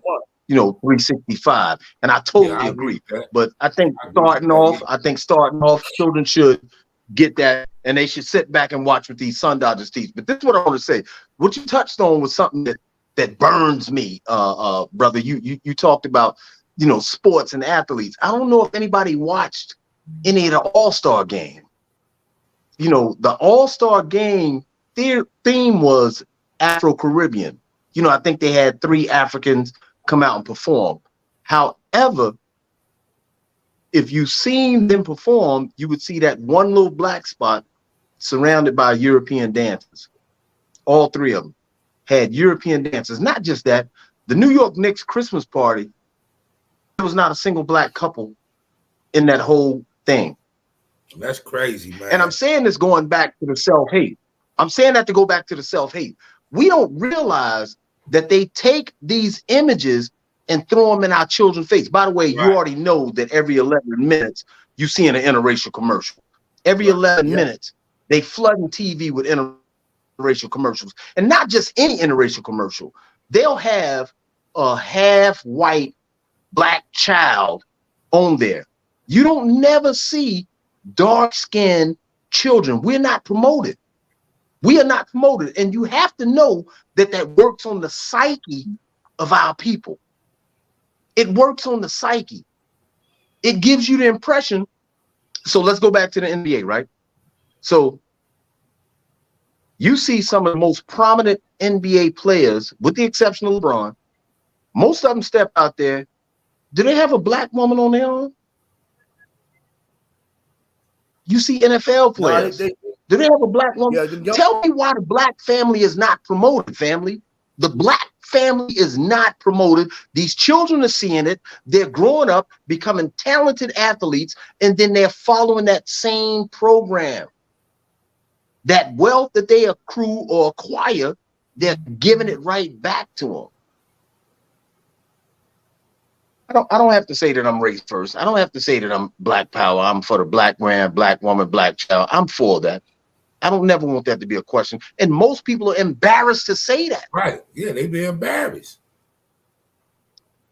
365. And I totally agree. But I think starting off, children should get that, and they should sit back and watch what these Sun Dodgers teach. But this is what I want to say. What you touched on was something that burns me, brother. You talked about, sports and athletes. I don't know if anybody watched any of the All-Star game. The All-Star game theme was Afro-Caribbean. I think they had 3 Africans come out and perform. However, if you seen them perform, you would see that one little black spot surrounded by European dancers. All 3 of them had European dancers. Not just that, the New York Knicks Christmas party, there was not a single black couple in that whole thing. That's crazy, man. And I'm saying this going back to the self-hate. I'm saying that to go back to the self-hate. We don't realize that they take these images and throw them in our children's face. By the way, you already know that every 11 minutes you see an interracial commercial. Every 11 minutes they flooding TV with interracial commercials, and not just any interracial commercial. They'll have a half-white black child on there. You don't never see dark-skinned children. We're not promoted. We are not promoted, and you have to know that works on the psyche of our people. It works on the psyche. It gives you the impression. So let's go back to the NBA, right? So you see some of the most prominent NBA players, with the exception of LeBron, most of them step out there. Do they have a black woman on their arm? You see NFL players. Do they have a black woman? Tell me why the black family is not promoted, family. The black family is not promoted. These children are seeing it. They're growing up, becoming talented athletes, and then they're following that same program. That wealth that they accrue or acquire, they're giving it right back to them. I don't have to say that I'm race first. I don't have to say that I'm black power. I'm for the black man, black woman, black child. I'm for that. I don't never want that to be a question. And most people are embarrassed to say that. Right. Yeah, they be embarrassed.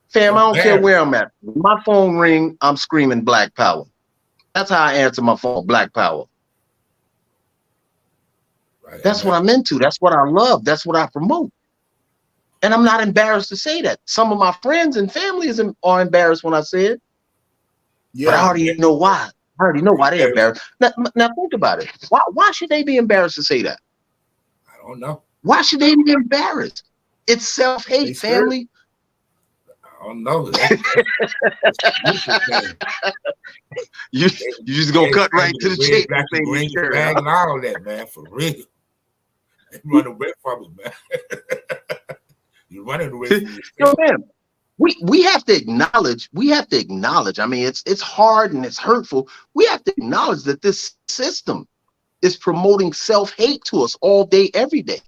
Fam, I don't care where I'm at. When my phone ring, I'm screaming black power. That's how I answer my phone, black power. Right. That's what I'm into. That's what I love. That's what I promote. And I'm not embarrassed to say that. Some of my friends and families are embarrassed when I say it. Yeah. But I already know why. I already know why they're embarrassed. Now think about it. Why should they be embarrassed to say that? I don't know. Why should they be embarrassed? It's self-hate, family. I don't know. You just gonna cut right to the chase. Green flag and all of that, man, for real. They run away from it, man. You're running away from it. Yo, man, we have to acknowledge. I mean, it's hard and it's hurtful. We have to acknowledge that this system is promoting self-hate to us all day, every day.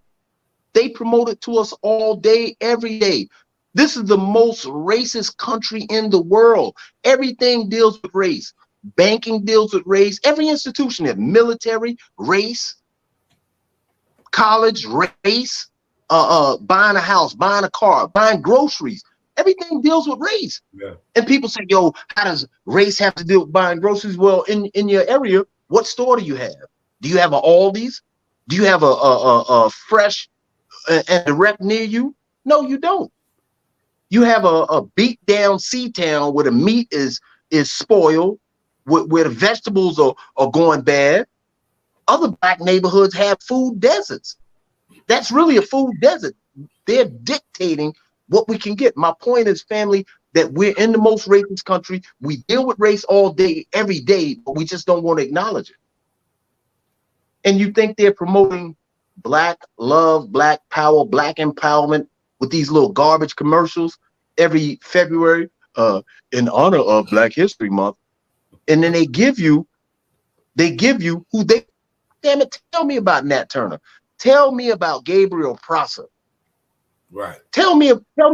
They promote it to us all day, every day. This is the most racist country in the world. Everything deals with race. Banking deals with race. Every institution, military, race, college, race, buying a house, buying a car, buying groceries. Everything deals with race. Yeah. And people say, yo, how does race have to deal with buying groceries? Well, in your area, what store do you have? Do you have an Aldi's? Do you have a fresh and direct near you? No, you don't. You have a beat down C-town where the meat is spoiled, where the vegetables are going bad. Other black neighborhoods have food deserts. That's really a food desert. They're dictating what we can get. My point is, family, that we're in the most racist country. We deal with race all day, every day, but we just don't want to acknowledge it. And you think they're promoting black love, black power, black empowerment with these little garbage commercials every February in honor of Black History Month. And then they give you who they, damn it, tell me about Nat Turner. Tell me about Gabriel Prosser. Right. Tell me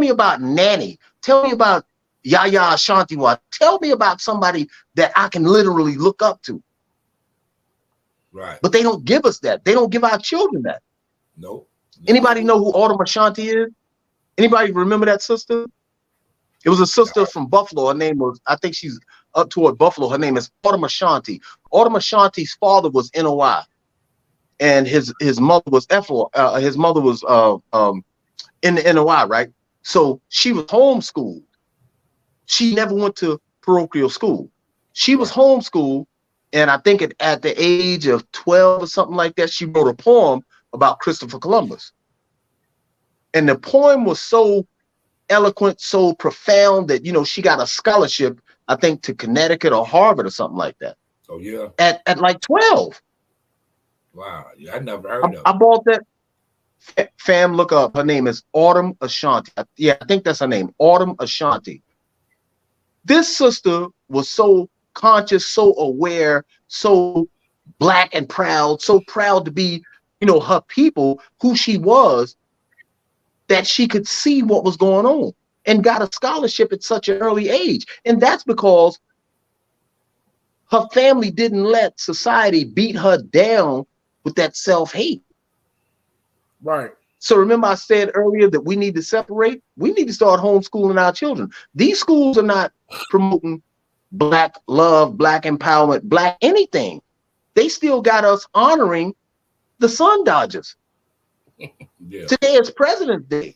about Nanny. Tell me about Yaya Ashantiwa. Tell me about somebody that I can literally look up to. Right. But they don't give us that. They don't give our children that. Nope. Anybody know who Autumn Ashanti is? Anybody remember that sister? It was a sister from Buffalo. Her name was, I think she's up toward Buffalo. Her name is Autumn Ashanti. Autumn Ashanti's father was NOI. And his mother was his mother was in the NOI, right? So she was homeschooled. She never went to parochial school. She was homeschooled, and I think at the age of 12 or something like that, she wrote a poem about Christopher Columbus. And the poem was so eloquent, so profound that, she got a scholarship, I think, to Connecticut or Harvard or something like that. Oh, yeah. At like 12. Wow. Yeah, I never heard of it. I bought that. Fam, look up. Her name is Autumn Ashanti. Yeah, I think that's her name. Autumn Ashanti. This sister was so conscious, so aware, so black and proud, so proud to be, her people, who she was, that she could see what was going on and got a scholarship at such an early age. And that's because her family didn't let society beat her down with that self-hate. Right. So remember I said earlier that we need to separate. We need to start homeschooling our children. These schools are not promoting black love, black empowerment, black anything. They still got us honoring the Sun Dodgers. Yeah. Today is President's Day.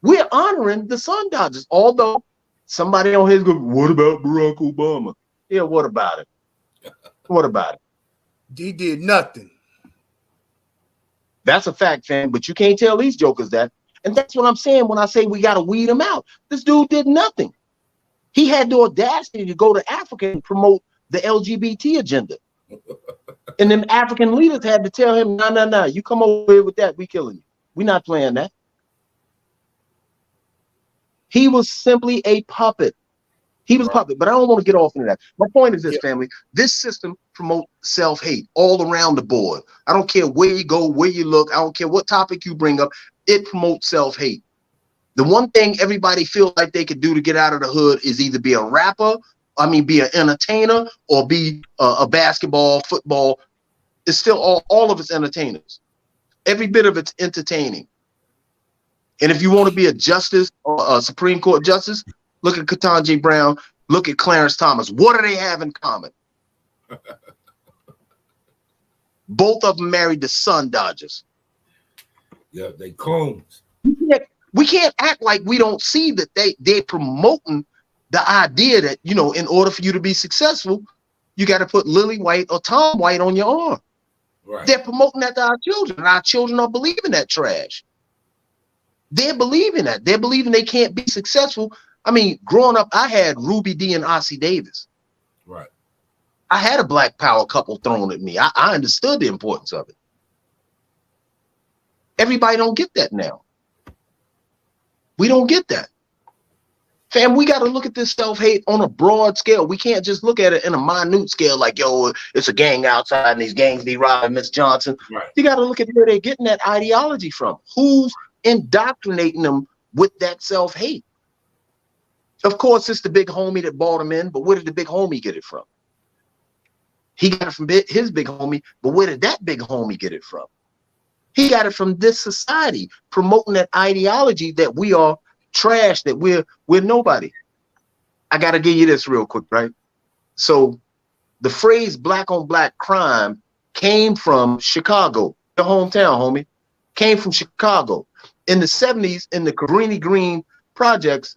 We're honoring the Sun Dodgers. Although somebody on here is going, what about Barack Obama? Yeah, what about it? What about it? He did nothing. That's a fact, fam. But you can't tell these jokers that. And that's what I'm saying when I say we got to weed him out. This dude did nothing. He had the audacity to go to Africa and promote the LGBT agenda. And then African leaders had to tell him, no, you come over here with that, we killing you. We're not playing that. He was simply a puppet. He was a puppet, but I don't want to get off into that. My point is this, family. This system promotes self-hate all around the board. I don't care where you go, where you look. I don't care what topic you bring up. It promotes self-hate. The one thing everybody feels like they could do to get out of the hood is either be a rapper, be an entertainer, or be a basketball, football. It's still all of it's entertainers. Every bit of it's entertaining. And if you want to be a justice or a Supreme Court justice, look at Ketanji Brown, look at Clarence Thomas. What do they have in common? Both of them married the Sun Dodgers. Yeah, they coons. We can't act like we don't see that they're promoting the idea that, in order for you to be successful, you got to put Lily White or Tom White on your arm. Right. They're promoting that to our children, and our children are believing that trash. They're believing that. They're believing they can't be successful. Growing up, I had Ruby Dee and Ossie Davis. Right. I had a black power couple thrown at me. I understood the importance of it. Everybody don't get that now. We don't get that. Fam, we got to look at this self-hate on a broad scale. We can't just look at it in a minute scale like, yo, it's a gang outside and these gangs be robbing Miss Johnson. Right. You got to look at where they're getting that ideology from. Who's indoctrinating them with that self-hate? Of course, it's the big homie that brought him in, but where did the big homie get it from? He got it from his big homie, but where did that big homie get it from? He got it from this society, promoting that ideology that we are trash, that we're nobody. I got to give you this real quick, right? So the phrase black on black crime came from Chicago, your hometown, homie. Came from Chicago. In the 70s, in the Cabrini Green projects,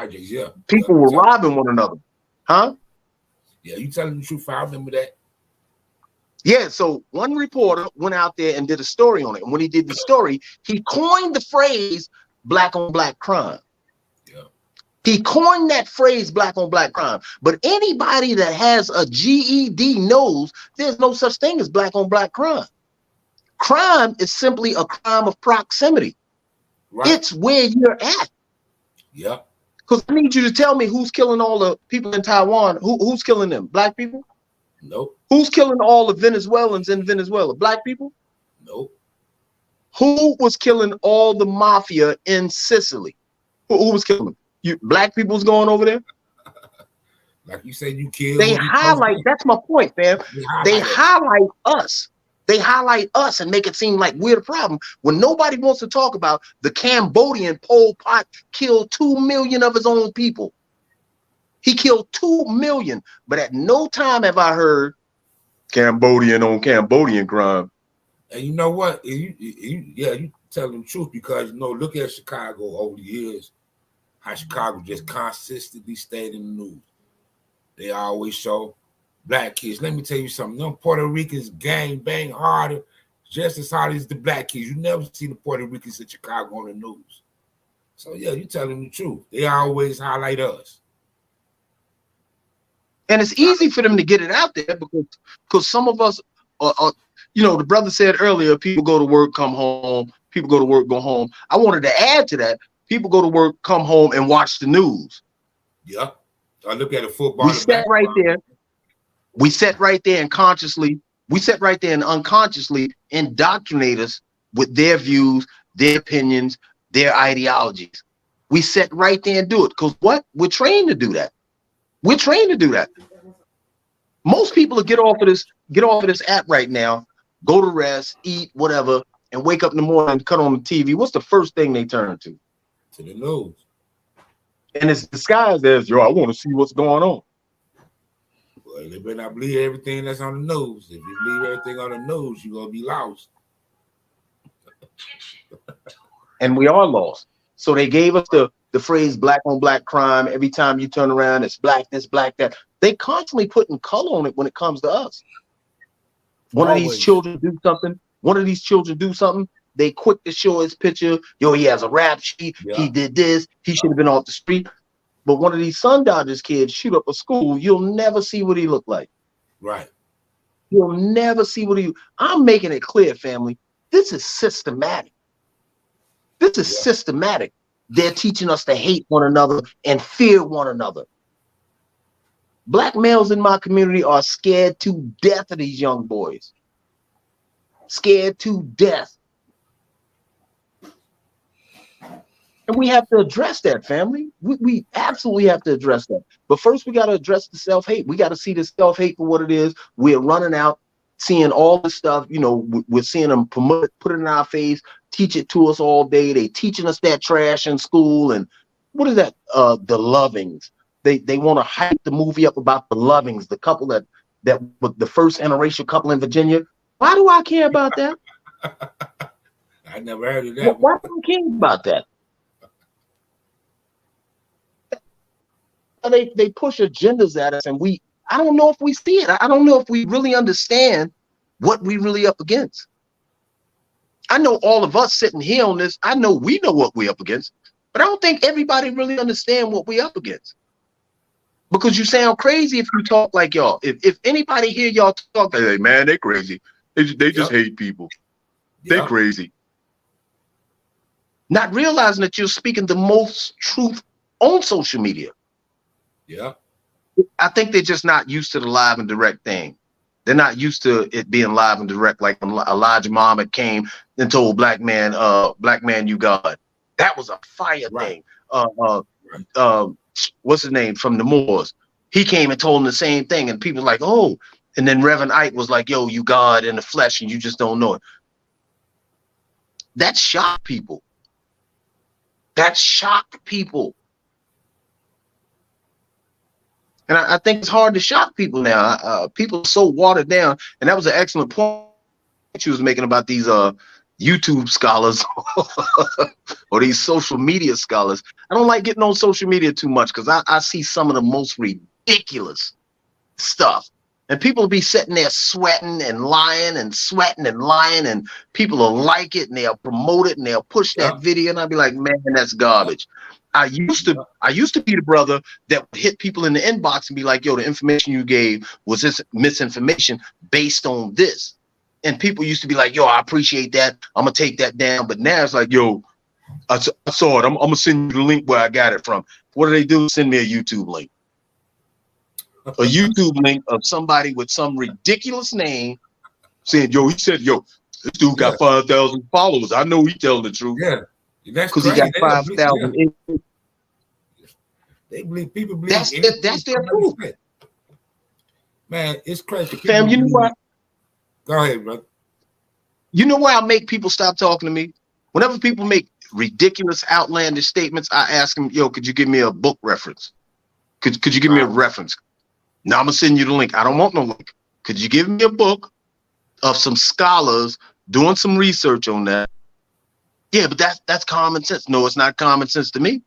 yeah. People were robbing one another. Huh? Yeah, you telling the truth. I remember that. Yeah, so one reporter went out there and did a story on it. And when he did the story, he coined the phrase black on black crime. Yeah. He coined that phrase black on black crime. But anybody that has a GED knows there's no such thing as black on black crime. Crime is simply a crime of proximity. Right. It's where you're at. Yeah. Because I need you to tell me who's killing all the people in Taiwan. Who's killing them? Black people? Nope. Who's killing all the Venezuelans in Venezuela? Black people? Nope. Who was killing all the mafia in Sicily? Who was killing them? Black people's going over there? Like you said, you killed. They highlight, that's my point, fam. They highlight us. They highlight us and make it seem like we're the problem when nobody wants to talk about the Cambodian Pol Pot killed 2 million of his own people. He killed 2 million, but at no time have I heard Cambodian on Cambodian crime. And you know what? You telling the truth because look at Chicago over the years, how Chicago just consistently stayed in the news. They always show black kids. Let me tell you something. Them Puerto Ricans gang bang harder, just as hard as the black kids. You never see the Puerto Ricans in Chicago on the news. So yeah, you're telling the truth. They always highlight us. And it's easy for them to get it out there because some of us are, the brother said earlier, people go to work, come home. People go to work, go home. I wanted to add to that. People go to work, come home, and watch the news. Yeah. I look at the football. We sat right there. We sat right there and unconsciously indoctrinate us with their views, their opinions, their ideologies. We sat right there and do it because what? We're trained to do that. We're trained to do that. Most people will get off of this app right now, go to rest, eat, whatever, and wake up in the morning and cut on the TV. What's the first thing they turn to? To the news. And it's disguised as, I want to see what's going on. Well, they better not believe everything that's on the news. If you believe everything on the news, you're going to be lost. And we are lost. So they gave us the phrase black on black crime. Every time you turn around, it's black this, black that. They constantly putting color on it when it comes to us. One of these children do something, they quick to show his picture. He has a rap sheet. Yeah. He did this. He should have been off the street. But one of these Sun Dodgers kids shoot up a school, you'll never see what he looked like. Right. You'll never see I'm making it clear, family. This is systematic. This is systematic. They're teaching us to hate one another and fear one another. Black males in my community are scared to death of these young boys. Scared to death. And we have to address that, family. We absolutely have to address that. But first, we got to address the self-hate. We got to see the self-hate for what it is. We're running out, seeing all this stuff. You know, we're seeing them promote it, put it in our face, teach it to us all day. They teaching us that trash in school. And what is that? The Lovings. They want to hype the movie up about the Lovings, the couple that was the first interracial couple in Virginia. Why do I care about that? I never heard of that. Why do I care about that? They push agendas at us, and I don't know if we see it. I don't know if we really understand what we really up against. I know all of us sitting here on this, I know we know what we're up against, but I don't think everybody really understand what we're up against. Because you sound crazy if you talk like y'all. If anybody hear y'all talk, they say, man, they crazy. They just hate people. They crazy. Not realizing that you're speaking the most truth on social media. Yeah. I think they're just not used to the live and direct thing. They're not used to it being live and direct. Like Elijah Muhammad came and told black man, you God. That was a fire thing. What's his name from the Moors? He came and told him the same thing, and people like, oh. And then Reverend Ike was like, yo, you God in the flesh, and you just don't know it. That shocked people. That shocked people. And I think it's hard to shock people now. People are so watered down. And that was an excellent point she was making about these YouTube scholars or these social media scholars. I don't like getting on social media too much because I see some of the most ridiculous stuff. And people will be sitting there sweating and lying and sweating and lying, and people will like it and they'll promote it and they'll push that video. And I'll be like, man, that's garbage. I used to be the brother that would hit people in the inbox and be like, yo, the information you gave was this misinformation based on this. And people used to be like, yo, I appreciate that. I'm going to take that down. But now it's like, yo, I saw it. I'm going to send you the link where I got it from. What do they do? Send me a YouTube link. A YouTube link of somebody with some ridiculous name saying, yo, he said, yo, this dude got 5,000 followers. I know he telling the truth. Yeah. Because he got 5,000. They believe people believe that's their proof. Man, it's crazy. Fam, you know what? Go ahead, brother. You know why I make people stop talking to me? Whenever people make ridiculous, outlandish statements, I ask them, yo, could you give me a book reference? Could you give me a reference? Now I'm gonna send you the link. I don't want no link. Could you give me a book of some scholars doing some research on that? Yeah, but that's common sense. No, it's not common sense to me.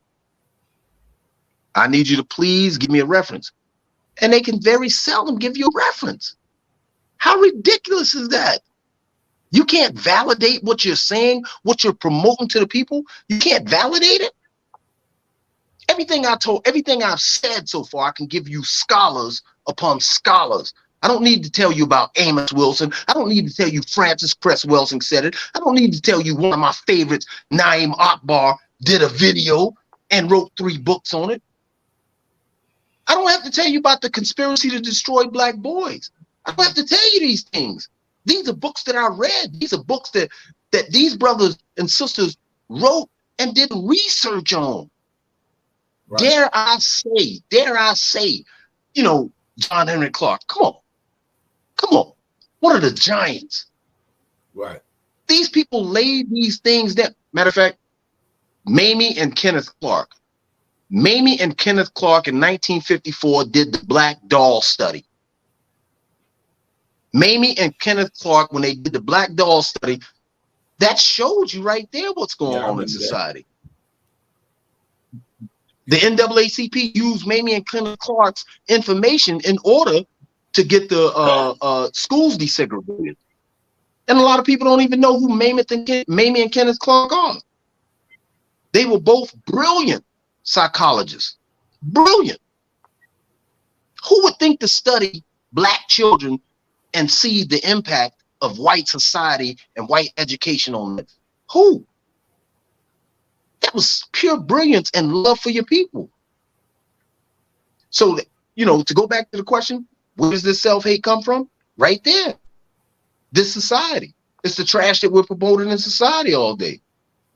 I need you to please give me a reference. And they can very seldom give you a reference. How ridiculous is that? You can't validate what you're saying, what you're promoting to the people. You can't validate it. Everything I've said so far, I can give you scholars upon scholars. I don't need to tell you about Amos Wilson. I don't need to tell you Francis Cress Welsing said it. I don't need to tell you one of my favorites, Naeem Akbar, did a video and wrote 3 books on it. I don't have to tell you about the conspiracy to destroy black boys. I don't have to tell you these things. These are books that I read. These are books that these brothers and sisters wrote and did research on. Right. Dare I say, you know, John Henry Clark, come on. What are the giants? Right. These people laid these things down. Matter of fact, Mamie and Kenneth Clark in 1954 did the Black Doll study. Mamie and Kenneth Clark, when they did the Black Doll study, that showed you right there what's going on in society. The NAACP used Mamie and Kenneth Clark's information in order to get the schools desegregated. And a lot of people don't even know who Mamie and Kenneth Clark are. They were both brilliant psychologists. Brilliant. Who would think to study black children and see the impact of white society and white education on them? Who? That was pure brilliance and love for your people. So, you know, to go back to the question, where does this self-hate come from? Right there. This society. It's the trash that we're promoting in society all day.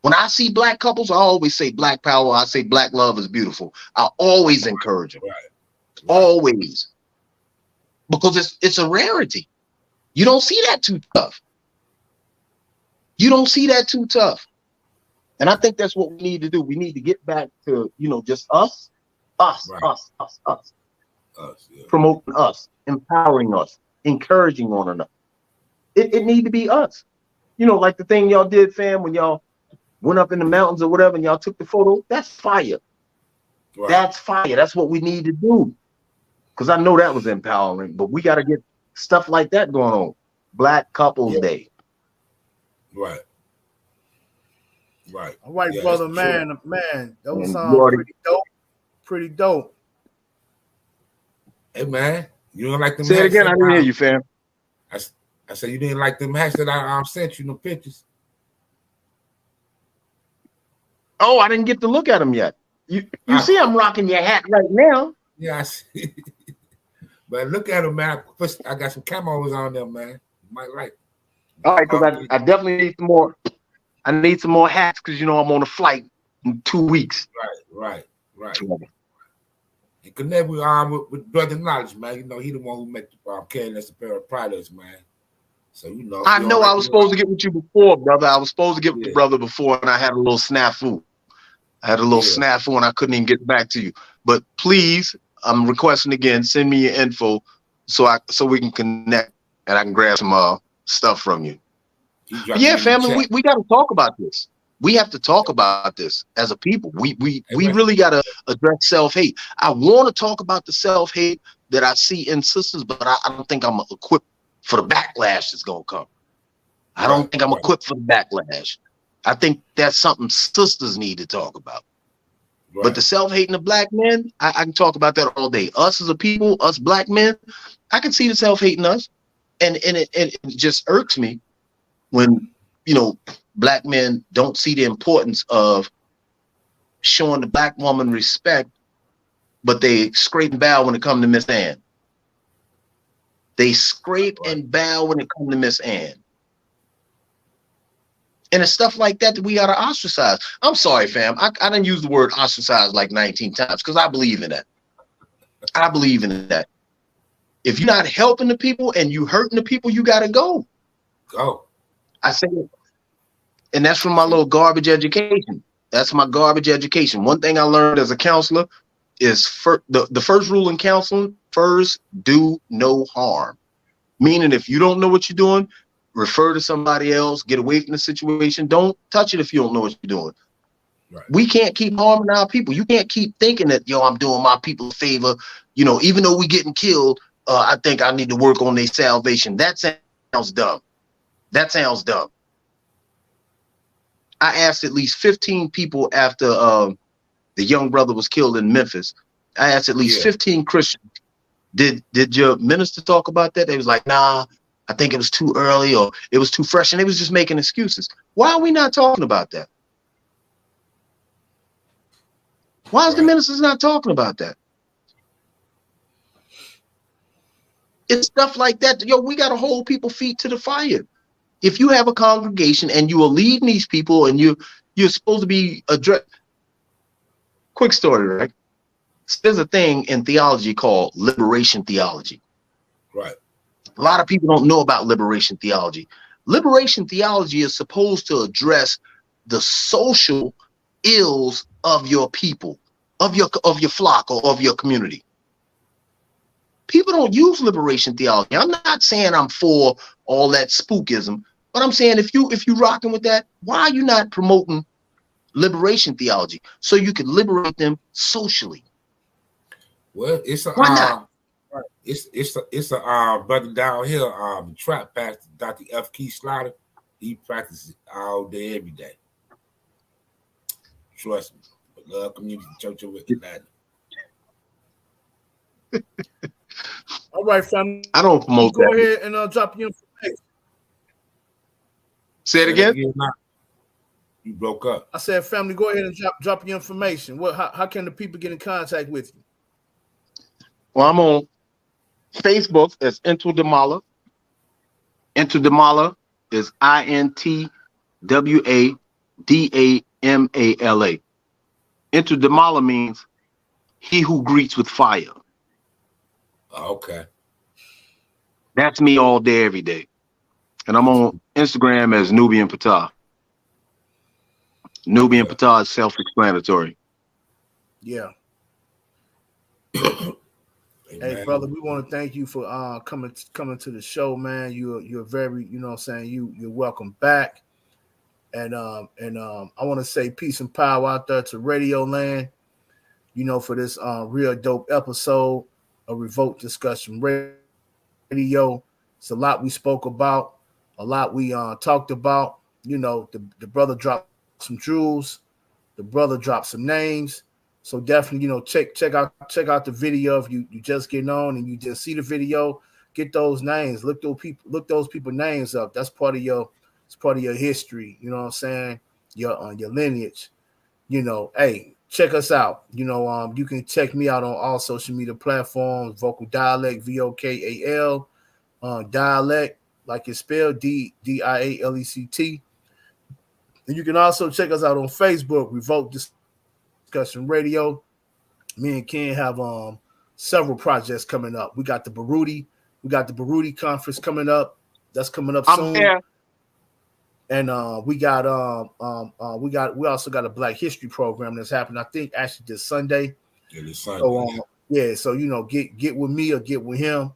When I see black couples, I always say black power. I say black love is beautiful. I always encourage them. Right. Always. Because it's a rarity. You don't see that too tough. You don't see that too tough. And I think that's what we need to do. We need to get back to, you know, just us, right. us. Yeah. Promoting us, empowering us, encouraging one another. It need to be us. You know, like the thing y'all did, fam, when y'all went up in the mountains or whatever and y'all took the photo. That's fire. Right. That's fire. That's what we need to do. Because I know that was empowering, but we got to get stuff like that going on. Black Couples Day. Right. Right. All right, yeah, brother, man. Those sound pretty dope. Pretty dope. Hey, man. You don't like them? Say it again. I didn't hear you, fam. I said you didn't like them hats that I sent you no pictures. Oh, I didn't get to look at them yet. You see I'm rocking your hat right now. Yeah, I see. But look at them, man. I got some camos on them, man. You might like them. All right, because I definitely need some more. I need some more hats because, you know, I'm on a flight in 2 weeks. Right. And connect with Brother Knowledge, man. You know, he the one who make the carrying us a pair of products, man. So, you know. I know I was supposed to get with you before, brother. I was supposed to get with the brother before, and I had a little snafu. Snafu, and I couldn't even get back to you. But please, I'm requesting again, send me your info so we can connect and I can grab some stuff from you. Yeah, family, we got to talk about this. We have to talk about this as a people. We really got to address self-hate. I want to talk about the self-hate that I see in sisters, but I don't think I'm equipped for the backlash that's going to come. I don't think I'm equipped for the backlash. I think that's something sisters need to talk about. Right. But the self-hating of black men, I can talk about that all day. Us as a people, us black men, I can see the self-hating us. And it just irks me when, you know, black men don't see the importance of showing the black woman respect, but they scrape and bow when it comes to Miss Ann. They scrape and bow when it comes to Miss Ann. And it's stuff like that we got to ostracize. I'm sorry, fam. I didn't use the word ostracize like 19 times because I believe in that. I believe in that. If you're not helping the people and you hurting the people, you got to go. Go. I say it. And that's from my little garbage education. That's my garbage education. One thing I learned as a counselor is the first rule in counseling, first do no harm. Meaning if you don't know what you're doing, refer to somebody else, get away from the situation. Don't touch it if you don't know what you're doing. Right. We can't keep harming our people. You can't keep thinking that, I'm doing my people a favor. You know, even though we getting killed, I think I need to work on their salvation. That sounds dumb. That sounds dumb. I asked at least 15 people after the young brother was killed in Memphis. I asked at least 15 Christians, did your minister talk about that? They was like, nah, I think it was too early or it was too fresh. And they was just making excuses. Why are we not talking about that? Why is the ministers not talking about that? It's stuff like that. We got to hold people feet to the fire. If you have a congregation and you are leading these people and you're supposed to be addressed. Quick story, right? There's a thing in theology called liberation theology. Right. A lot of people don't know about liberation theology. Liberation theology is supposed to address the social ills of your people, of your flock or of your community. People don't use liberation theology. I'm not saying I'm for all that spookism, but I'm saying if you rocking with that, why are you not promoting liberation theology so you can liberate them socially? Well, it's a why not? It's a brother down here, trap pastor, Dr. F. Key Slaughter. He practices all day, every day. Trust me. Love Community Church of Atlanta. All right, fam. I don't promote Go that. Go ahead and drop your information. Say it again. You You broke up. I said, family, go ahead and drop your information. How can the people get in contact with you? Well, I'm on Facebook as Into Damala. Into Damala is INTWADAMALA. Into Damala means he who greets with fire. Okay. That's me all day, every day. And I'm on Instagram as Nubian Ptah. Nubian Ptah is self-explanatory. Yeah. Hey, brother, we want to thank you for coming to the show, man. You're very, you know what I'm saying, you're welcome back. And I want to say peace and power out there to Radio Land, you know, for this real dope episode of Revolt Discussion Radio. It's a lot we spoke about, a lot we talked about. You know, the brother dropped some jewels, the brother dropped some names. So definitely, you know, check out the video if you just getting on and you just see the video. Get those names, look those people names up. That's part of your history. You know what I'm saying? Your lineage. You know, hey, check us out. You know, you can check me out on all social media platforms. Vocal Dialect, VOKAL, Dialect, like it's spelled DIALECT. And you can also check us out on Facebook, Revolt Discussion Radio. Me and Ken have several projects coming up. We got the Baruti conference coming up. That's coming up soon. There. And we also got a Black History program that's happening, I think, actually this Sunday. Yeah, this Sunday. So you know, get with me or get with him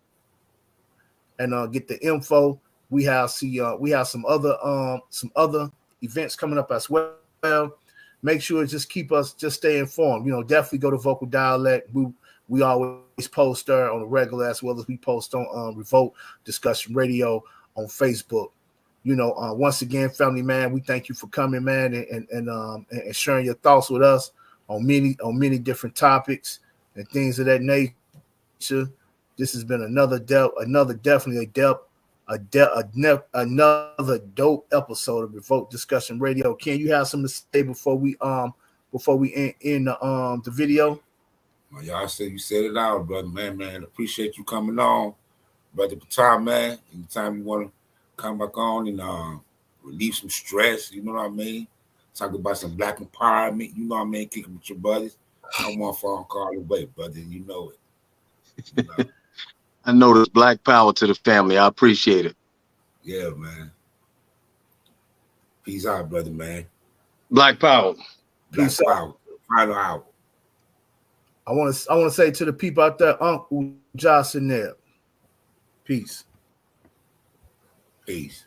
and get the info. We have some other events coming up as well. Make sure just stay informed. You know, definitely go to Vocal Dialect. We always post there on the regular, as well as we post on Revolt Discussion Radio on Facebook. You know, once again, family, man, we thank you for coming, man, and sharing your thoughts with us on many different topics and things of that nature. This has been another dope episode of Revolt Discussion Radio. Ken, you have something to say before we end the video? Well, y'all said you said it out, brother, man. Appreciate you coming on, brother Ptah, man. Anytime you want to come back on and relieve some stress, you know what I mean? Talk about some Black empowerment, you know what I mean? Kick it with your buddies. I'm one phone call away, brother, and you know it. You know? I know there's Black power to the family. I appreciate it. Yeah, man. Peace out, brother, man. Black power. Peace out. Final out. I want to say to the people out there, Uncle Johnson there. Peace. Peace.